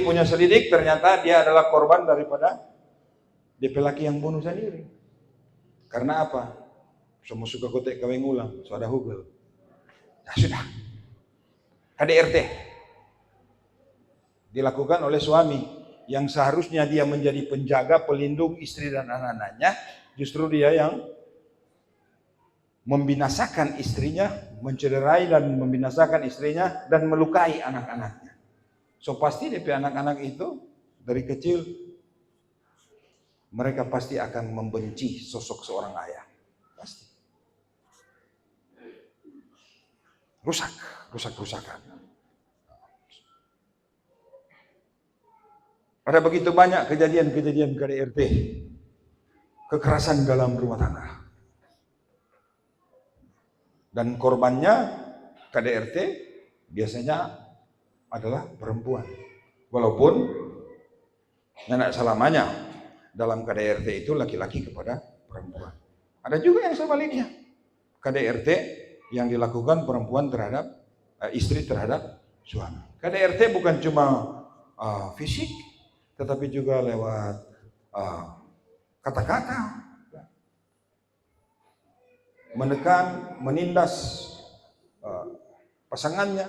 punya selidik, ternyata dia adalah korban daripada DP laki yang bunuh sendiri. Karena apa? Semua suka kotek kawin ulang, so ada hugel. Ya sudah. KDRT dilakukan oleh suami yang seharusnya dia menjadi penjaga, pelindung istri dan anak-anaknya, justru dia yang membinasakan istrinya, mencederai dan membinasakan istrinya dan melukai anak-anaknya. So pasti DP anak-anak itu dari kecil mereka pasti akan membenci sosok seorang ayah. Pasti. Rusak-rusakan. Ada begitu banyak kejadian-kejadian KDRT, kekerasan dalam rumah tangga. Dan korbannya KDRT biasanya adalah perempuan. Walaupun tidak selamanya dalam KDRT itu laki-laki kepada perempuan. Ada juga yang sebaliknya. KDRT yang dilakukan perempuan terhadap istri terhadap suami. KDRT bukan cuma fisik, tetapi juga lewat kata-kata, menekan, menindas pasangannya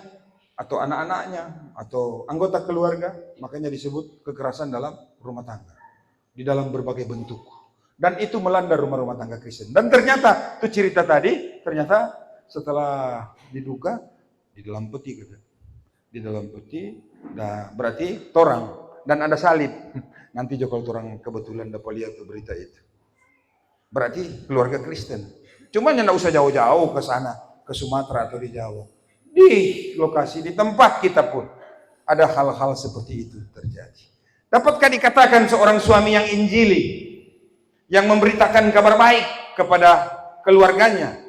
atau anak-anaknya atau anggota keluarga, makanya disebut kekerasan dalam rumah tangga di dalam berbagai bentuk. Dan itu melanda rumah-rumah tangga Kristen. Dan ternyata itu cerita tadi, ternyata setelah diduga di dalam peti gitu. Di dalam peti, nah berarti torang dan ada salib. Nanti kalau torang kebetulan dapat lihat berita itu. Berarti keluarga Kristen. Cuma tidak usah jauh-jauh ke sana, ke Sumatera atau di Jawa. Di lokasi, di tempat kita pun ada hal-hal seperti itu terjadi. Dapatkah dikatakan seorang suami yang injili, yang memberitakan kabar baik kepada keluarganya,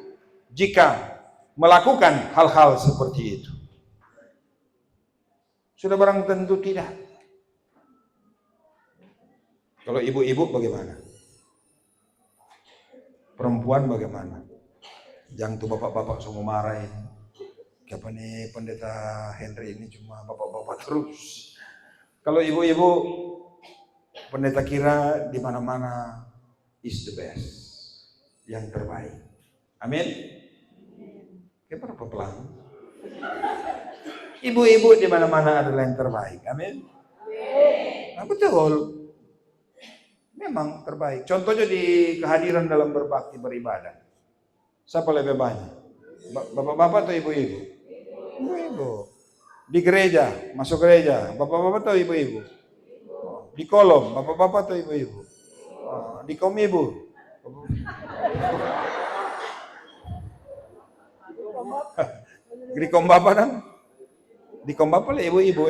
jika melakukan hal-hal seperti itu? Sudah barang tentu tidak. Kalau ibu-ibu bagaimana? Perempuan bagaimana? Yang tuh bapak-bapak semua marah ini. Siapa nih pendeta Henry ini cuma bapak-bapak terus. Kalau ibu-ibu, pendeta kira di mana-mana is the best, yang terbaik. Amin. Kayak berapa pelan? Ibu-ibu di mana-mana adalah yang terbaik. Amin. Nah, betul. Memang terbaik. Contohnya di kehadiran dalam berbakti beribadah. Siapa lebih banyak? Bapak-bapak atau ibu-ibu? Ibu-ibu. Di gereja, masuk gereja, bapak-bapak atau ibu-ibu? Di kolom, bapak-bapak atau ibu-ibu? Di komibu. Di kom bapak kan? Di kom bapak lah ibu-ibu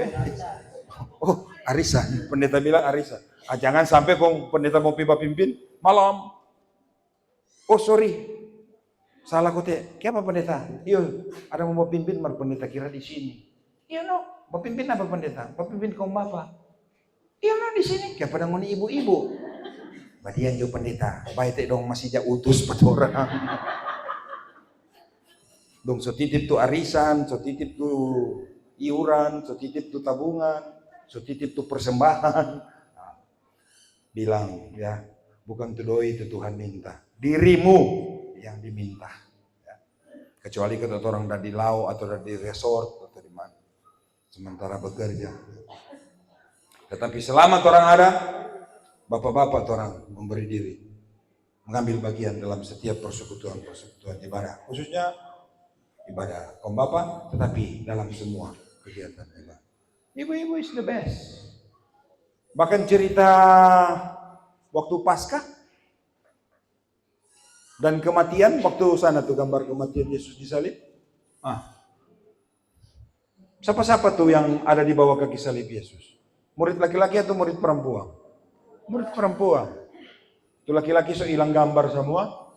Oh, arisan. Pendeta bilang arisan. Jangan sampai kong pendeta mau pimpin malam. Oh sorry, salah kote. Kenapa pendeta? Iya, ada mau pimpin, mar pendeta kira di sini. Iya no. Bapimpin apa pendeta? Bapimpin kaum bapa. Iya lah di sini. Kayak pada ngoni ibu-ibu. Badian jo pendeta. Baik dong masih ja utus patorang. Dong so titip tu arisan, so titip tu iuran, so titip tu tabungan, so titip tu persembahan. Bilang ya, bukan tu doi itu Tuhan minta. Dirimu yang diminta. Ya. Kecuali kalau orang dari lau atau dari resort atau di mana. Sementara bekerja. Tetapi selama orang ada, bapak-bapak orang memberi diri, mengambil bagian dalam setiap persekutuan ibadah, khususnya ibadah kaum bapak, tetapi dalam semua kegiatan ibadah. Ibu-ibu is the best. Bahkan cerita waktu Paskah dan kematian, waktu sana tuh gambar kematian Yesus disalib. Siapa-siapa tuh yang ada di bawah kaki salib Yesus? Murid laki-laki atau murid perempuan? Murid perempuan. Itu laki-laki so hilang gambar semua.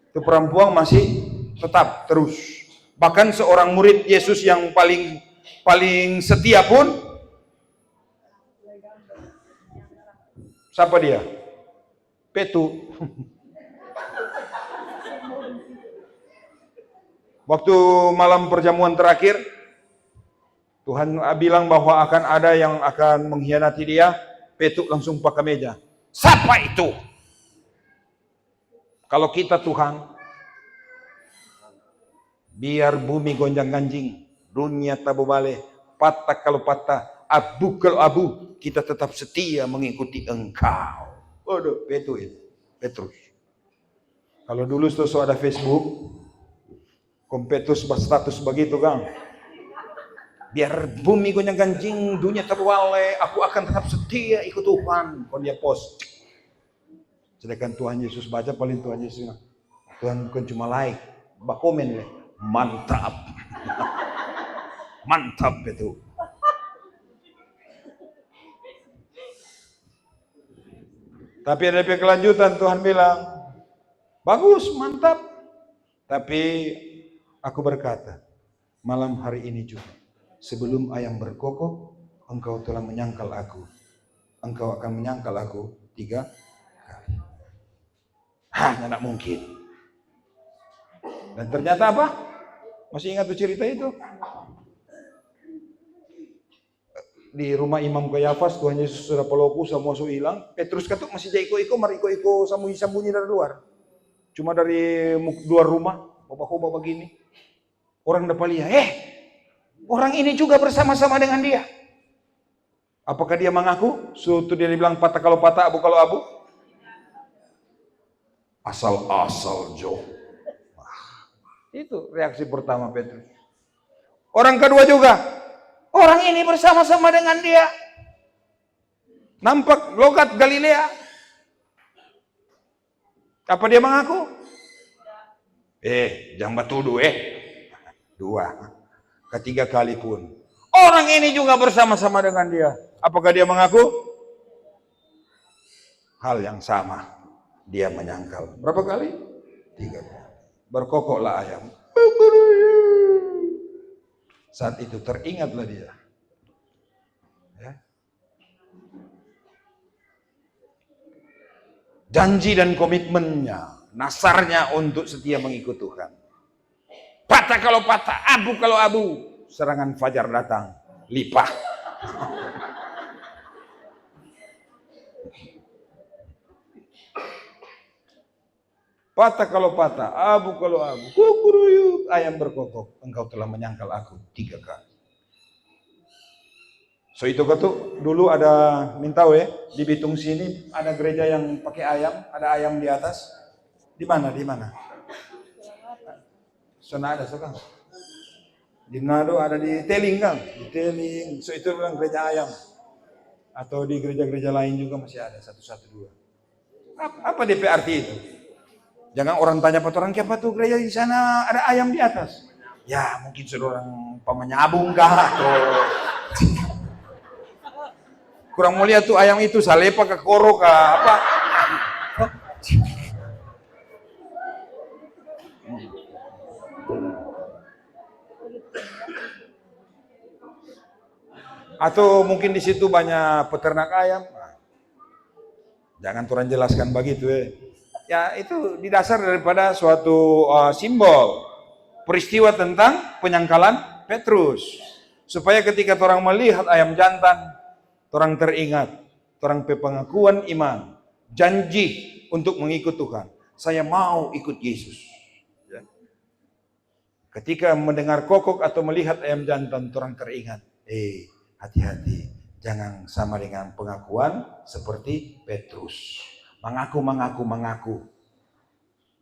Itu perempuan masih tetap terus. Bahkan seorang murid Yesus yang paling setia pun, siapa dia? Petu. Waktu malam perjamuan terakhir, Tuhan bilang bahwa akan ada yang akan mengkhianati dia. Petu langsung pakai meja. Siapa itu? Kalau kita Tuhan, biar bumi gonjang-ganjing, dunia tabu bale, patah kalau patah, abu kalau abu, kita tetap setia mengikuti Engkau. Waduh, Petrus. Kalau dulu so ada Facebook, Petrus berstatus begitu kan. Biar bumi gonjang-ganjing, dunia terbalik, aku akan tetap setia ikut Tuhan. Kalau dia post. Sedangkan Tuhan Yesus baca paling Tuhan Yesus. Tuhan bukan cuma like, komen leh. Mantap. Mantap itu. Tapi ada kelanjutan, Tuhan bilang, bagus, mantap. Tapi aku berkata, malam hari ini juga, sebelum ayam berkokok, engkau telah menyangkal aku. Engkau akan menyangkal aku 3 kali. Tidak mungkin. Dan ternyata apa? Masih ingat tuh cerita itu? Di rumah Imam Kayafas, Tuhan Yesus sudah peloku, semua sudah hilang. Petrus katuk masih jadi iko-iko, mariko-iko sambunyi dari luar. Cuma dari luar rumah, bapak-bapak begini. Orang dapat lihat, orang ini juga bersama-sama dengan dia. Apakah dia mengaku? Suatu dia bilang patah kalau patah, abu kalau abu. Asal-asal Jo. Itu reaksi pertama Petrus. Orang kedua juga, orang ini bersama-sama dengan dia. Nampak logat Galilea. Apa dia mengaku? Jangan batudu 2. Ketiga kali pun. Orang ini juga bersama-sama dengan dia. Apakah dia mengaku? Hal yang sama. Dia menyangkal. Berapa kali? 3 kali. Berkokoklah ayam. Saat itu teringatlah dia. Ya. Janji dan komitmennya, nasarnya untuk setia mengikut Tuhan. Patah kalau patah, abu kalau abu. Serangan fajar datang, lipah. Patah kalau patah, abu kalau abu, kukuruyuk, ayam berkokok. Engkau telah menyangkal aku 3 kali. So itu ketuk, dulu ada mintau di Bitung sini ada gereja yang pakai ayam, ada ayam di atas. Di mana? Sana ada sekarang. Di Manado ada di Teling kan? Di Teling. So itu bilang gereja ayam. Atau di gereja-gereja lain juga masih ada 112. Apa DP arti itu? Jangan orang tanya pada orang, kenapa tuh gereja di sana ada ayam di atas? Ya mungkin seorang pemanyabung kah atau kurang mulia tuh ayam itu salepa ke koro kah apa? Atau mungkin di situ banyak peternak ayam. Nah, jangan Tuhan jelaskan begitu ya. Ya itu didasar daripada suatu simbol peristiwa tentang penyangkalan Petrus. Supaya ketika orang melihat ayam jantan, orang teringat, orang pengakuan iman, janji untuk mengikut Tuhan. Saya mau ikut Yesus. Ya. Ketika mendengar kokok atau melihat ayam jantan, orang teringat, hati-hati, jangan sama dengan pengakuan seperti Petrus. Mengaku.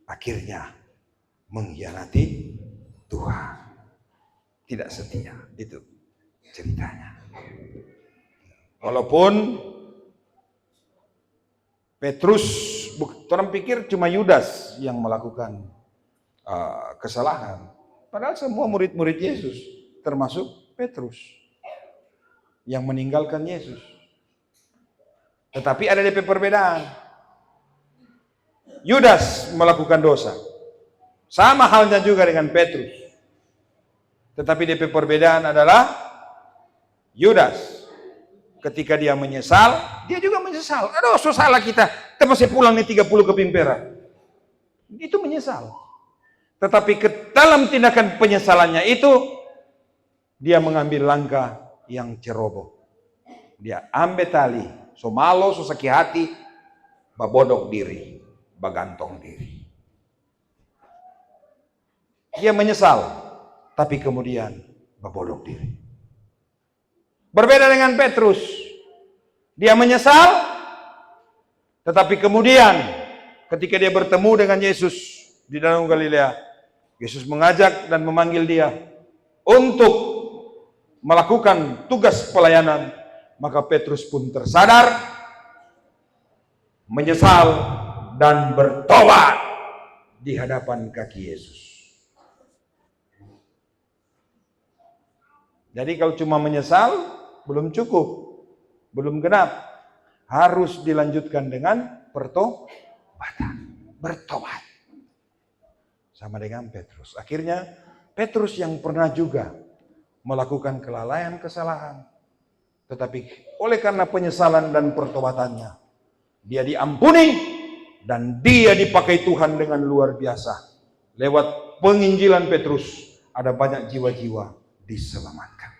Akhirnya mengkhianati Tuhan. Tidak setia, itu ceritanya. Walaupun Petrus, orang pikir cuma Yudas yang melakukan kesalahan. Padahal semua murid-murid Yesus, termasuk Petrus, yang meninggalkan Yesus. Tetapi ada DP perbedaan. Yudas melakukan dosa. Sama halnya juga dengan Petrus. Tetapi DP perbedaan adalah Yudas ketika dia menyesal, dia juga menyesal. Aduh, so salah kita masih pulang nih 30 ke Pimpera. Itu menyesal. Tetapi ke dalam tindakan penyesalannya itu, dia mengambil langkah yang ceroboh. Dia ambil tali, so malo, so sakit hati, babodok diri, bagantong diri. Dia menyesal, tapi kemudian babodok diri. Berbeda dengan Petrus. Dia menyesal, tetapi kemudian ketika dia bertemu dengan Yesus di Danau Galilea, Yesus mengajak dan memanggil dia untuk melakukan tugas pelayanan. Maka Petrus pun tersadar, menyesal, dan bertobat di hadapan kaki Yesus. Jadi kalau cuma menyesal, belum cukup, belum genap. Harus dilanjutkan dengan pertobatan. Bertobat. Sama dengan Petrus. Akhirnya, Petrus yang pernah juga melakukan kelalaian, kesalahan. Tetapi oleh karena penyesalan dan pertobatannya, dia diampuni dan dia dipakai Tuhan dengan luar biasa. Lewat penginjilan Petrus, ada banyak jiwa-jiwa diselamatkan.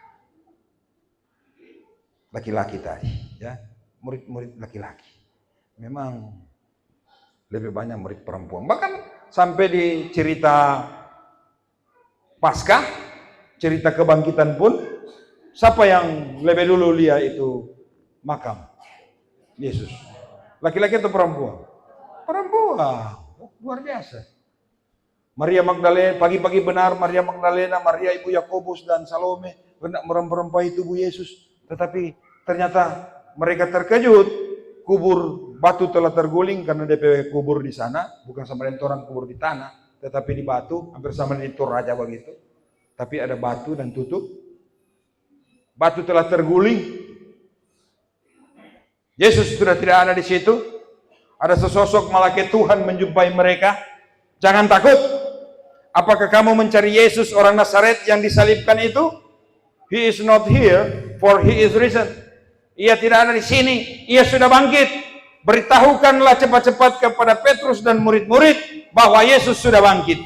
Laki-laki tadi, ya, murid-murid laki-laki. Memang lebih banyak murid perempuan. Bahkan sampai di cerita Paskah, cerita kebangkitan pun, siapa yang lebih dulu lihat itu makam Yesus? Laki-laki atau perempuan? Perempuan. Luar biasa. Maria Magdalena, pagi-pagi benar Maria Magdalena, Maria ibu Yakobus dan Salome hendak merempai tubuh Yesus. Tetapi ternyata mereka terkejut, kubur batu telah terguling karena DP kubur di sana, bukan sama dengan orang kubur di tanah, tetapi di batu, hampir sama di Toraja begitu. Tapi ada batu dan tutup. Batu telah terguling. Yesus sudah tidak ada di situ. Ada sesosok malaikat Tuhan menjumpai mereka. Jangan takut. Apakah kamu mencari Yesus orang Nazaret yang disalibkan itu? He is not here, for he is risen. Ia tidak ada di sini, ia sudah bangkit. Beritahukanlah cepat-cepat kepada Petrus dan murid-murid bahwa Yesus sudah bangkit.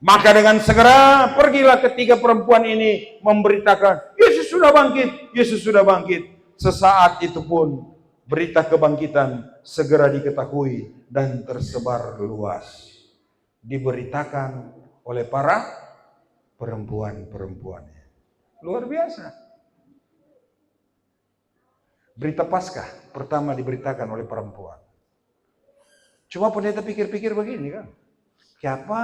Maka dengan segera pergilah ketiga perempuan ini memberitakan, Yesus sudah bangkit, Yesus sudah bangkit. Sesaat itu pun berita kebangkitan segera diketahui dan tersebar luas. Diberitakan oleh para perempuan-perempuannya. Luar biasa. Berita Paskah pertama diberitakan oleh perempuan. Cuma pendeta pikir-pikir begini kan. Siapa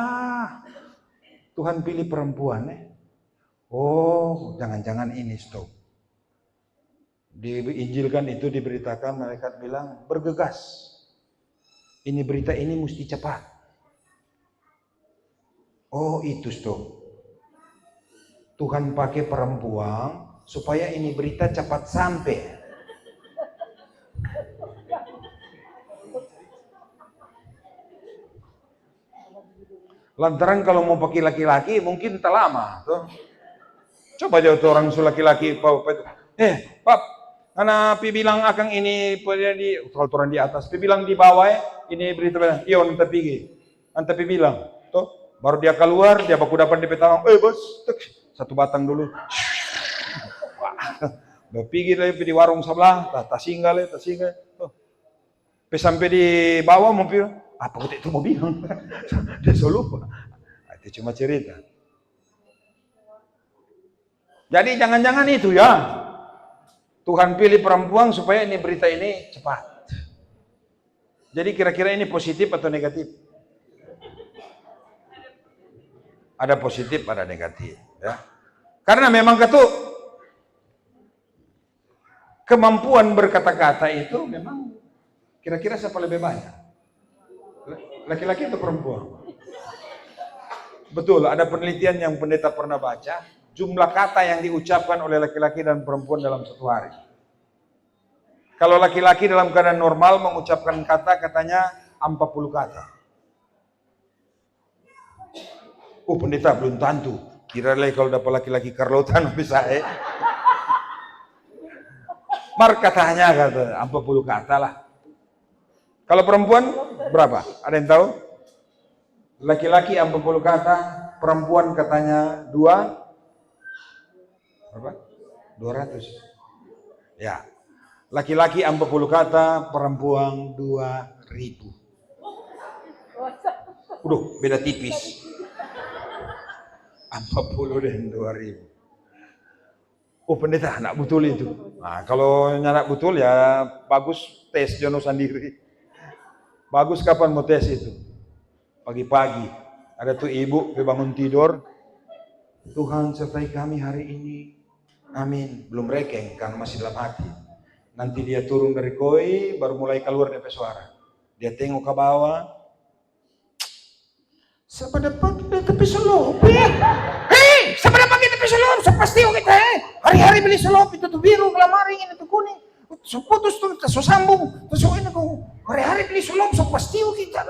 Tuhan pilih perempuan Oh, jangan-jangan ini stop. Diinjilkan itu diberitakan, malaikat bilang bergegas. Ini berita ini mesti cepat. Oh, itu stop. Tuhan pakai perempuan supaya ini berita cepat sampai. Lantaran kalau mau pakai laki-laki mungkin tak lama. Tuh. Coba jauh orang laki-laki Pap, karena pi bilang akang ini di turun di atas, pi bilang di bawah ini berita ion anta pi bilang, toh baru dia keluar, dia baku dapat di petawang, bos, satu batang dulu. Wah, pergi lagi di warung sebelah, tak singgah, tuh. Sampai di bawah mobil, apa itu mau bilang? Dia selalu lupa. Itu cuma cerita. Jadi jangan-jangan itu ya, Tuhan pilih perempuan supaya ini berita ini cepat. Jadi kira-kira ini positif atau negatif? Ada positif, ada negatif. Ya. Karena memang kemampuan berkata-kata itu memang kira-kira siapa lebih banyak? Laki-laki atau perempuan? Betul, ada penelitian yang pendeta pernah baca, jumlah kata yang diucapkan oleh laki-laki dan perempuan dalam satu hari. Kalau laki-laki dalam keadaan normal mengucapkan kata, katanya 40 kata. Pendeta belum tentu. Kira-kira kalau dapat laki-laki Carlotan bisa Mar katanya kata 40 kata lah. Kalau perempuan berapa? Ada yang tahu? Laki-laki 40 kata, perempuan katanya 200. Ya. Laki-laki 40 kata, perempuan 2000. Beda tipis. 40 dan 2000. Pendeta, nak betul itu. Nah, kalau nak betul ya bagus tes jono sendiri. Bagus kapan mau tes itu? Pagi-pagi. Ada tuh ibu bangun tidur. Tuhan sertai kami hari ini. Amin. Belum rekeng karena masih dalam hati. Nanti dia turun dari koi, baru mulai keluar dari suara. Dia tengok ke bawah. Sepada pagi tapi selop ya. Sepada pagi tapi selop, pasti kita hari-hari beli selop itu tuh biru, lamari ini tuh kuning. So putus tuh, so sambung, terus ini tuh hari-hari beli selop, so pasti kita.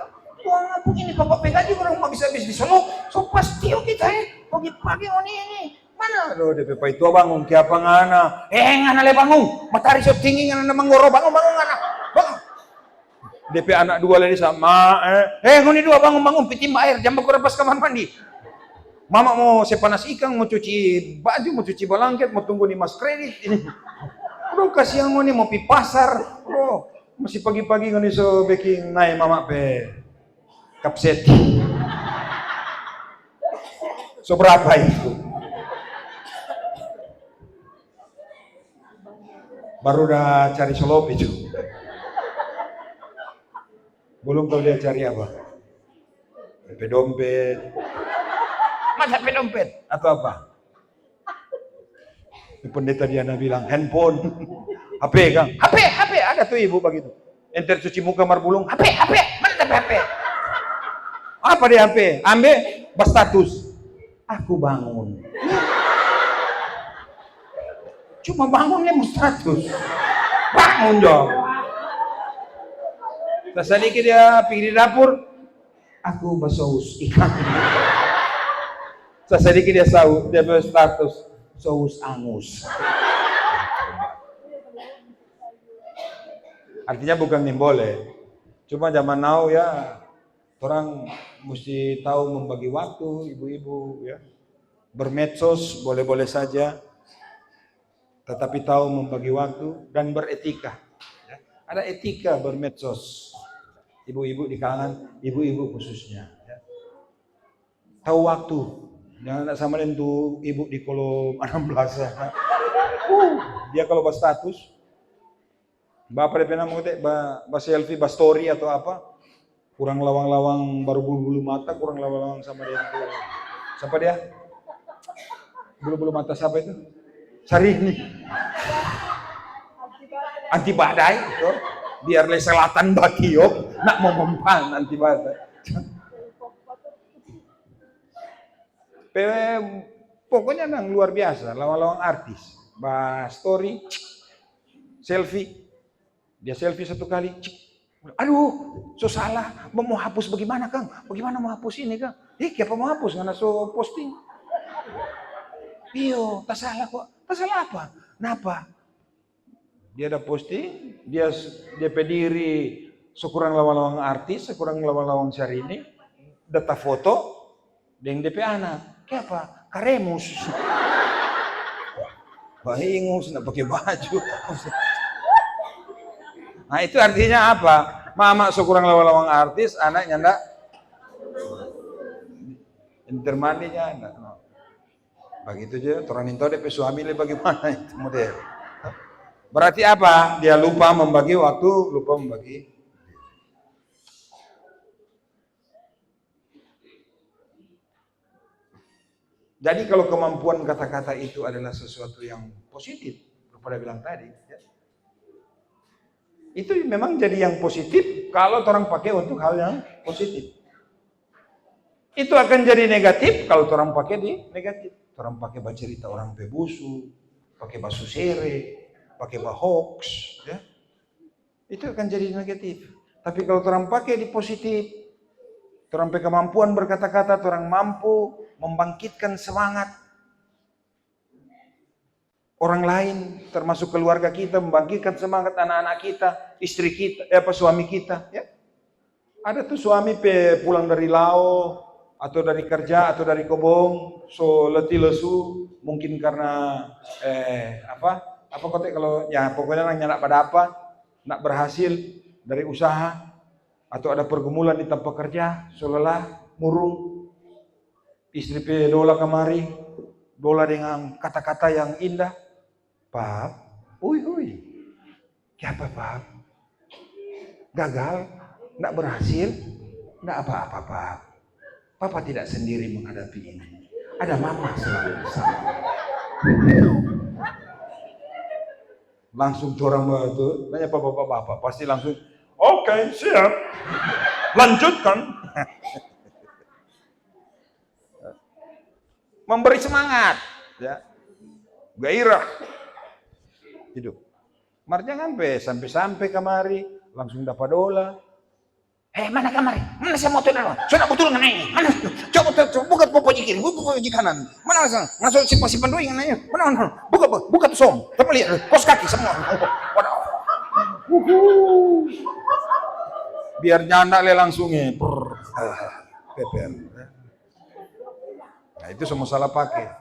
Wah ngapun ini bapak pegaji orang mau bisa di selop, so pasti kita pagi-pagi ini. Mana lo DP itu bangun ke apa ngana? Ngana le bangun, matahari so tinggi ngana manggoro bangun ngana. Bangun. DP anak dua lagi sama, ngoni dua bangun pitimba air, jam baku repas kamar mandi. Mama mau sepanas ikan, mau cuci baju, mau cuci blanket, mau tunggu di mas kredit ini. Udah kasihan ngoni mau pi pasar, masih pagi-pagi ngoni so baking naik mama pe kapset. So berapa itu? Baru udah cari selop itu. Belum tahu dia cari apa? DP dompet. Masa DP dompet? Atau apa? Pendeta Diana bilang, handphone. HP kan? HP, ada tuh ibu begitu. Enter cuci muka marbulung, HP, mana HP? Apa di HP? Ambil, berstatus. Aku bangun. Cuma bangunnya berstatus. Bangun dong. Sedikit dia pergi di dapur, aku bersaus ikan. Sedikit dia berstatus saus angus. Artinya bukan boleh. Cuma zaman now ya, orang mesti tahu membagi waktu, ibu-ibu ya. Bermedsos boleh-boleh saja, tetapi tahu membagi waktu dan beretika. Ya. Ada etika bermedsos. Ibu-ibu di kalangan ibu-ibu khususnya. Ya. Tahu waktu. Jangan sama dengan tuh ibu di kolom 16. Dia kalau berstatus, bapak dia mau selfie, story atau apa, kurang lawang-lawang baru bulu-bulu mata, kurang lawang-lawang sama dia itu. Siapa dia? Bulu-bulu mata siapa itu? Syahrini. Anti badai itu. Biar le selatan bakiok, nak mau mempan anti badai. Pokoknya nang luar biasa, lawang-lawang artis. Story, selfie. Dia selfie satu kali, aduh, so salah, mau hapus bagaimana Kang? Bagaimana mau hapus ini Kang? Siapa mau hapus? Ngana so posting. Tak salah kok. Tak salah apa? Kenapa? Dia ada posting, dia diri sekurang lawang-lawang artis, sekurang lawang-lawang Syahrini, data foto dengan DP anak. Kayak apa? Karemus. Bahingus, nggak pakai baju. Nah itu artinya apa? Mama sekurang lawang-lawang artis, anaknya enggak intermandinya enggak. Begitu aja, orang itu DP suami bagaimana itu model. Berarti apa? Dia lupa membagi waktu, lupa membagi. Jadi kalau kemampuan kata-kata itu adalah sesuatu yang positif, kepada bilang tadi, ya. Itu memang jadi yang positif kalau orang pakai untuk hal yang positif. Itu akan jadi negatif kalau orang pakai di negatif. Orang pakai baca cerita orang pebusu, pakai basu sere, pakai hoax, ya. Itu akan jadi negatif. Tapi kalau orang pakai di positif, orang pakai kemampuan berkata-kata, orang mampu membangkitkan semangat orang lain, termasuk keluarga kita, membangkitkan semangat anak-anak kita, istri kita, suami kita, ya. Ada tuh suami pulang dari Lao atau dari kerja atau dari kobong, so letih lesu, mungkin karena apa kotek kalau ya pokoknya nak pada apa, nak berhasil dari usaha atau ada pergumulan di tempat kerja, so lelah, murung, istri dola kemari, dola dengan kata-kata yang indah, Pap, ui, siapa Pap? Gagal, nak berhasil, nak apa-apa Pap. Papa tidak sendiri menghadapi ini. Ada mama selalu bersama. Langsung orang itu, nanya bapak-bapak, pasti langsung, oke, siap, lanjutkan. Memberi semangat, ya, gairah hidup. Marnya sampai kemari, langsung dapat dola. Mana kamar? Mana saya motor dulu? Sudah betul nggak ini? Mana? Coba buka pojok kiri, buka pojok kanan. Mana masuk simpan doi nggak? Mana? Buka tuh som. Kamu lihat, kos kaki semua. Biar nyanda le langsungnya. Peper. Nah itu semua salah pakai.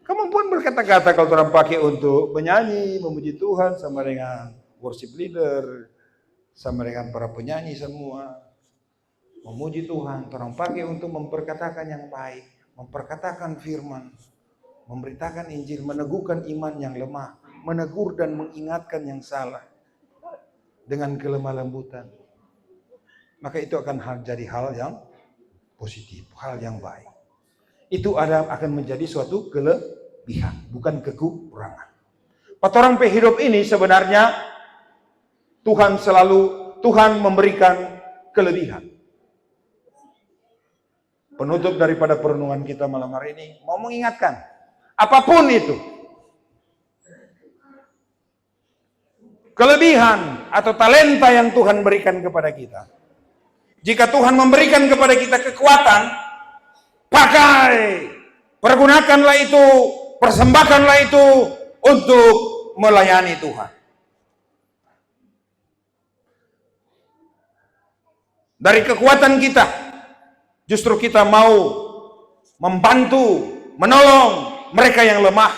Kemampuan berkata-kata kalau orang pakai untuk menyanyi, memuji Tuhan sama dengan worship leader, sama dengan para penyanyi semua memuji Tuhan, orang pakai untuk memperkatakan yang baik, memperkatakan firman, memberitakan Injil, meneguhkan iman yang lemah, menegur dan mengingatkan yang salah dengan kelemah lembutan. Maka itu akan jadi hal yang positif, hal yang baik. Itu akan menjadi suatu kelebihan, bukan kekurangan. Orang hidup ini sebenarnya Tuhan memberikan kelebihan. Penutup daripada perenungan kita malam hari ini, mau mengingatkan, apapun itu, kelebihan atau talenta yang Tuhan berikan kepada kita. Jika Tuhan memberikan kepada kita kekuatan, pakai, pergunakanlah itu, persembahkanlah itu untuk melayani Tuhan. Dari kekuatan kita, justru kita mau membantu, menolong mereka yang lemah.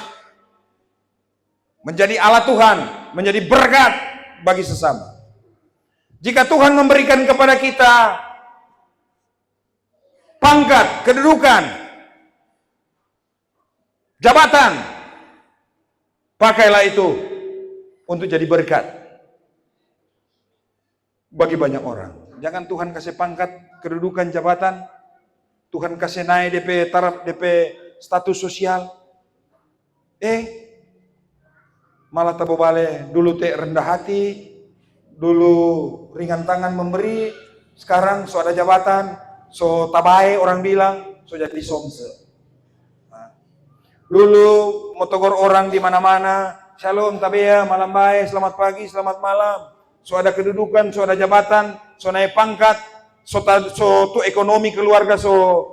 Menjadi alat Tuhan, menjadi berkat bagi sesama. Jika Tuhan memberikan kepada kita pangkat, kedudukan, jabatan, pakailah itu untuk jadi berkat bagi banyak orang. Jangan Tuhan kasih pangkat, kedudukan, jabatan, Tuhan kasih naik DP taraf, DP status sosial. Malah tabo bale, dulu rendah hati, dulu ringan tangan memberi, sekarang so ada jabatan, so tabai orang bilang, so jadi somse. Dulu mau tegur orang di mana-mana, shalom tabea, malam baik, selamat pagi, selamat malam. So ada kedudukan, so ada jabatan, so naik pangkat, so tu ekonomi keluarga so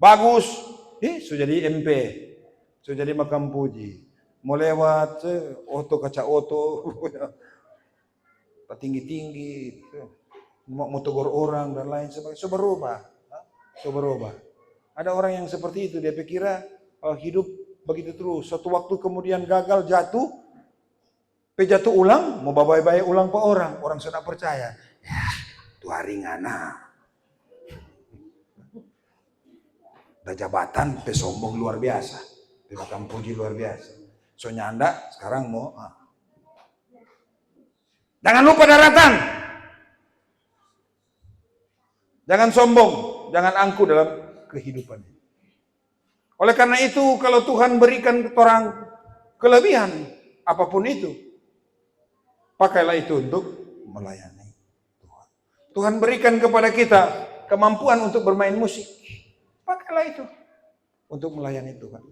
bagus, so jadi MP, so jadi makam puji. mau lewat oto kaca oto tinggi-tinggi mau tegur orang dan lain sebagainya. So berubah. Ada orang yang seperti itu, dia pikira hidup begitu terus. Suatu waktu kemudian gagal, jatuh ulang, mau babai-babai ulang ke orang sudah percaya. Ya, itu hari ngana. Udah jabatan, pesombong luar biasa, pemakam puji luar biasa. So nyanda, sekarang mau. Jangan lupa daratan. Jangan sombong, jangan angkuh dalam kehidupan. Oleh karena itu, kalau Tuhan berikan orang kelebihan, apapun itu, pakailah itu untuk melayani Tuhan. Tuhan berikan kepada kita kemampuan untuk bermain musik, pakailah itu untuk melayani Tuhan.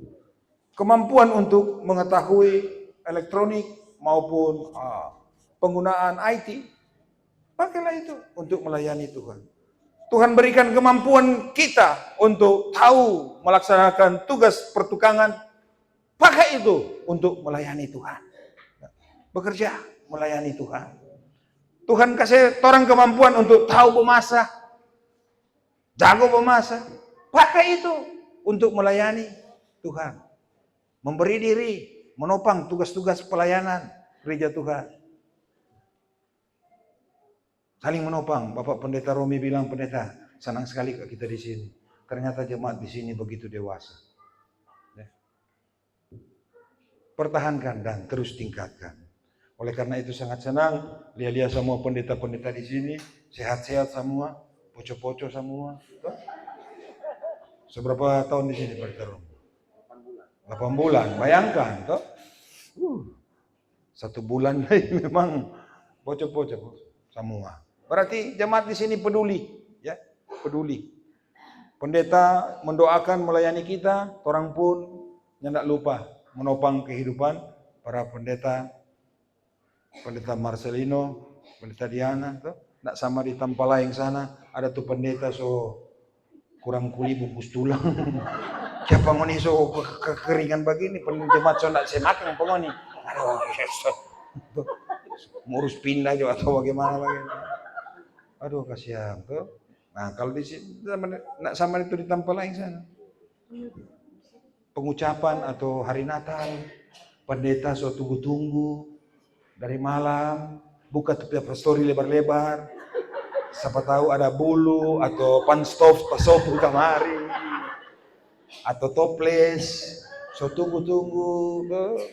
Kemampuan untuk mengetahui elektronik maupun penggunaan IT, pakailah itu untuk melayani Tuhan. Tuhan berikan kemampuan kita untuk tahu melaksanakan tugas pertukangan, pakai itu untuk melayani Tuhan. Bekerja melayani Tuhan. Tuhan kasih orang kemampuan untuk tahu memasak, jago memasak, pakai itu untuk melayani Tuhan. Memberi diri, menopang tugas-tugas pelayanan gereja Tuhan. Saling menopang. Bapak Pendeta Romi bilang, pendeta, senang sekali kita di sini. Ternyata jemaat di sini begitu dewasa. Ya. Pertahankan dan terus tingkatkan. Oleh karena itu sangat senang lihat semua pendeta-pendeta di sini sehat-sehat semua, poco-poco semua. Seberapa tahun di sini Pendeta Romi? 8 bulan. Bayangkan, toh? 1 bulan memang poco-poco semua. Berarti jemaat di sini peduli, ya, peduli. Pendeta mendoakan melayani kita, orang pun tidak lupa menopang kehidupan para pendeta Marcelino, pendeta Diana, tuh, tidak sama di tempat lain sana. Ada tuh pendeta kurang kuli bungkus tulang. Siapa ngoni kekeringan begini, jemaat tidak saya makan pengoni. Aduh, ngurus pindah juga atau bagaimana. Aduh kasihan tuh. Nah kalau di sini nak sama itu di tempat lain sana. Pengucapan atau hari Natal, pendeta so tunggu-tunggu dari malam, buka tuh story lebar-lebar. Siapa tahu ada bulu atau panstof pasopu kamari atau toples. So tunggu-tunggu.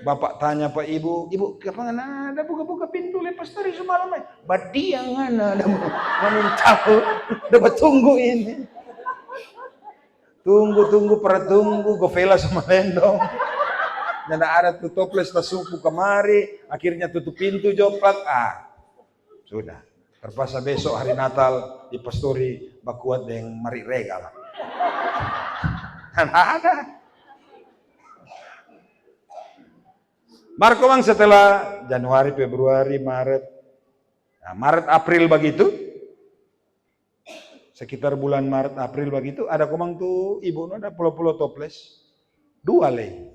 Bapak tanya Pak Ibu, kapan ada buka-buka pintu lepas dari semalam? Badiang ada meminta, dapat tunggu ini. Tunggu, gofela sama lendong. Nggak ada tuh toples tasupu kemari, akhirnya tutup pintu joplak. Sudah. Terpaksa besok hari Natal di pastori bakuat dengan mari regal. Ada. Markomang setelah Januari, Februari, Maret, Maret, April begitu, sekitar bulan Maret, April begitu, ada komang tuh ibu ada pulau-pulau toples, 2 leh.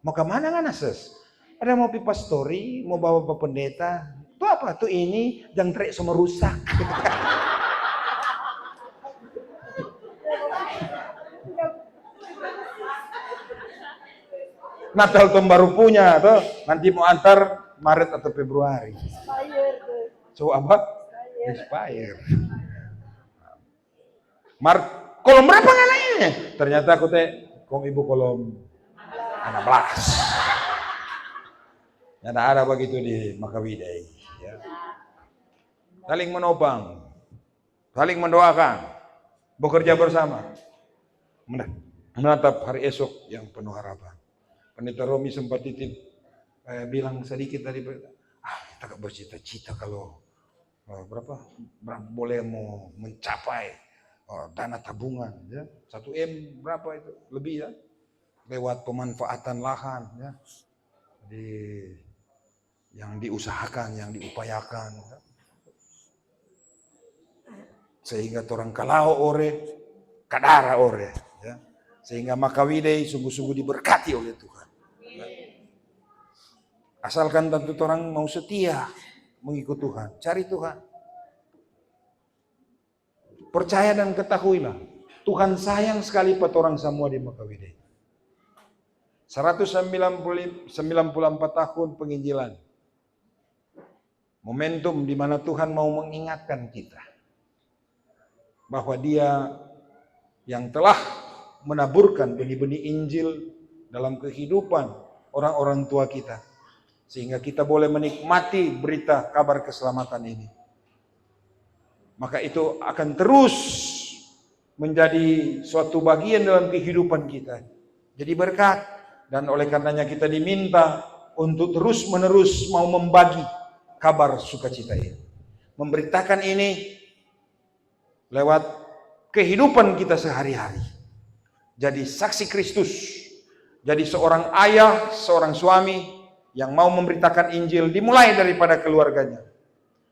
Mau kemana kan ases? Ada mau pipa story, mau bawa bapak pendeta, tuh apa? Tuh ini, jangan trek semua rusak. Natal tahun baru punya, tuh nanti mau antar Maret atau Februari. So apa? Expire. Maret, kolom berapa ngananya? Ternyata aku kong ibu kolom 16. Tidak ada begitu di Makawidai. Ya. Saling menopang, saling mendoakan, bekerja bersama, menatap hari esok yang penuh harapan. Pendeta Romi sempat titip bilang sedikit tadi, kita gak bercita-cita kalau boleh mau mencapai dana tabungan, ya 1 M berapa itu lebih ya, lewat pemanfaatan lahan, ya, yang diusahakan, yang diupayakan, ya. Sehingga orang kalau ore kadara ore, ya. Sehingga Makawide sungguh-sungguh diberkati oleh Tuhan. Asalkan tentu orang mau setia mengikut Tuhan, cari Tuhan. Percaya dan ketahuilah, Tuhan sayang sekali pada orang semua di Makawide. 194 tahun penginjilan. Momentum di mana Tuhan mau mengingatkan kita bahwa Dia yang telah menaburkan benih-benih Injil dalam kehidupan orang-orang tua kita, sehingga kita boleh menikmati berita kabar keselamatan ini. Maka itu akan terus menjadi suatu bagian dalam kehidupan kita. Jadi berkat, dan oleh karenanya kita diminta untuk terus-menerus mau membagi kabar sukacita ini. Memberitakan ini lewat kehidupan kita sehari-hari. Jadi saksi Kristus, jadi seorang ayah, seorang suami yang mau memberitakan Injil dimulai daripada keluarganya.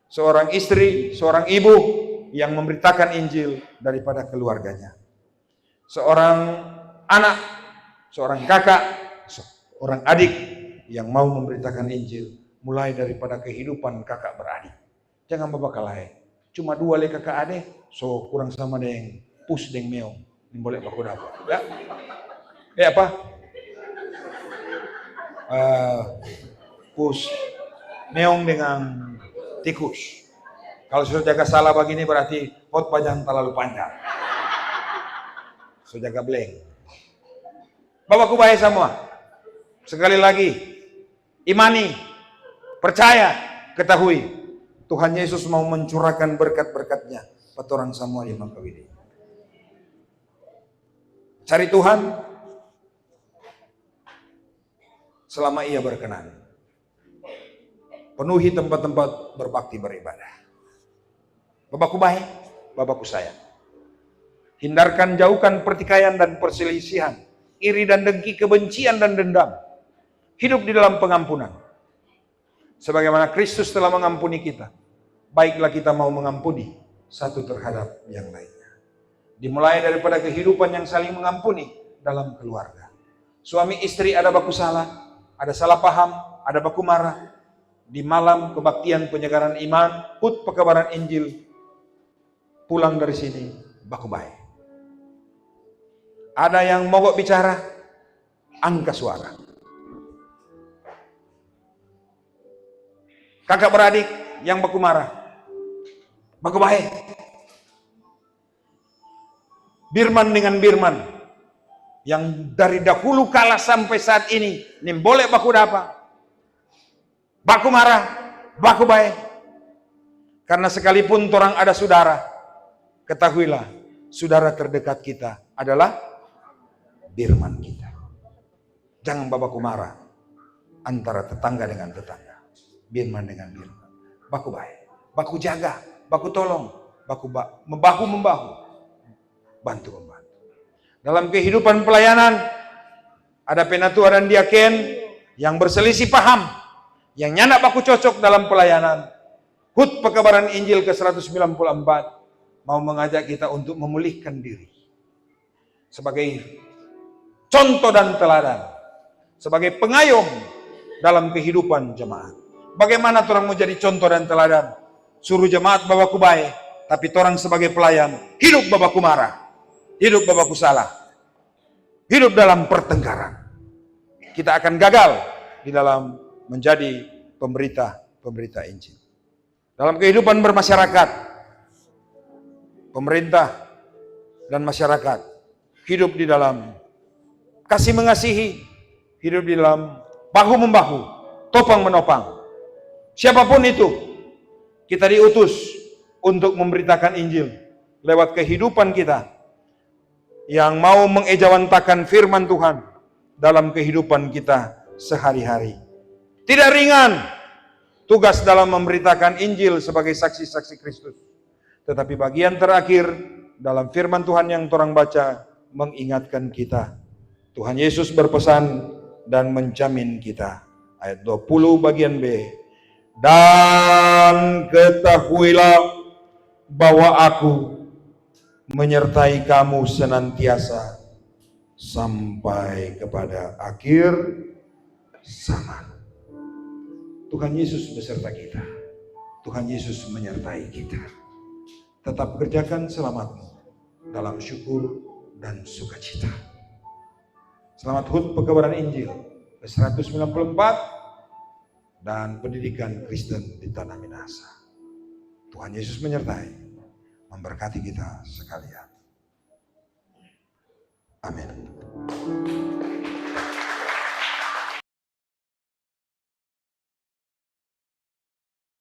Seorang istri, seorang ibu yang memberitakan Injil daripada keluarganya. Seorang anak, seorang kakak, seorang adik yang mau memberitakan Injil mulai daripada kehidupan kakak beradik. Jangan babakalahe. Cuma dua le kakak adik, so kurang sama deng pus deng meong. Ini boleh baku dapat. Ya. Apa? Pus meong dengan tikus. Kalau sudah jaga salah begini berarti khotbah jangan terlalu panjang. Sudah jaga blank. Bapakku baik semua. Sekali lagi, imani, percaya, ketahui Tuhan Yesus mau mencurahkan berkat-berkatnya pada orang semua di Makawide. Cari Tuhan selama Ia berkenan. Penuhi tempat-tempat berbakti beribadah. Bapakku baik, Bapakku sayang. Hindarkan, jauhkan pertikaian dan perselisihan, iri dan dengki, kebencian dan dendam. Hidup di dalam pengampunan. Sebagaimana Kristus telah mengampuni kita, baiklah kita mau mengampuni satu terhadap yang lainnya. Dimulai daripada kehidupan yang saling mengampuni dalam keluarga. Suami istri ada baku salah, ada salah paham, ada baku marah. Di malam kebaktian penyegaran iman, hut pekabaran Injil, pulang dari sini baku baik. Ada yang mogok bicara, angkat suara. Kakak beradik yang baku marah, baku baik. Birman dengan Birman yang dari dahulu kala sampai saat ini boleh baku dapa, baku marah, baku baik. Karena sekalipun orang ada saudara, ketahuilah saudara terdekat kita adalah Birman kita. Jangan baku marah antara tetangga dengan tetangga, Birman dengan Birman. Baku baik, baku jaga, baku tolong, membahu, bantu membantu. Dalam kehidupan pelayanan ada penatua dan diaken yang berselisih paham, yang nyanak baku cocok dalam pelayanan. Hut pekabaran Injil ke-194 mau mengajak kita untuk memulihkan diri sebagai contoh dan teladan, sebagai pengayom dalam kehidupan jemaat. Bagaimana orang mau jadi contoh dan teladan? Suruh jemaat babaku baik, tapi orang sebagai pelayan hidup babaku marah, hidup babaku salah, hidup dalam pertengkaran. Kita akan gagal di dalam menjadi pemberita Injil. Dalam kehidupan bermasyarakat, pemerintah dan masyarakat hidup di dalam kasih mengasihi, hidup di dalam bahu-membahu, topang menopang. Siapapun itu, kita diutus untuk memberitakan Injil lewat kehidupan kita yang mau mengejawantakan firman Tuhan dalam kehidupan kita sehari-hari. Tidak ringan tugas dalam memberitakan Injil sebagai saksi-saksi Kristus. Tetapi bagian terakhir dalam firman Tuhan yang orang baca mengingatkan kita. Tuhan Yesus berpesan dan menjamin kita. Ayat 20 bagian B. Dan ketahuilah bahwa aku menyertai kamu senantiasa sampai kepada akhir zaman. Tuhan Yesus beserta kita. Tuhan Yesus menyertai kita. Tetap kerjakan selamatmu dalam syukur dan sukacita. Selamat HUT Pekabaran Injil ke-194 dan pendidikan Kristen di Tanah Minahasa. Tuhan Yesus menyertai, memberkati kita sekalian. Amin.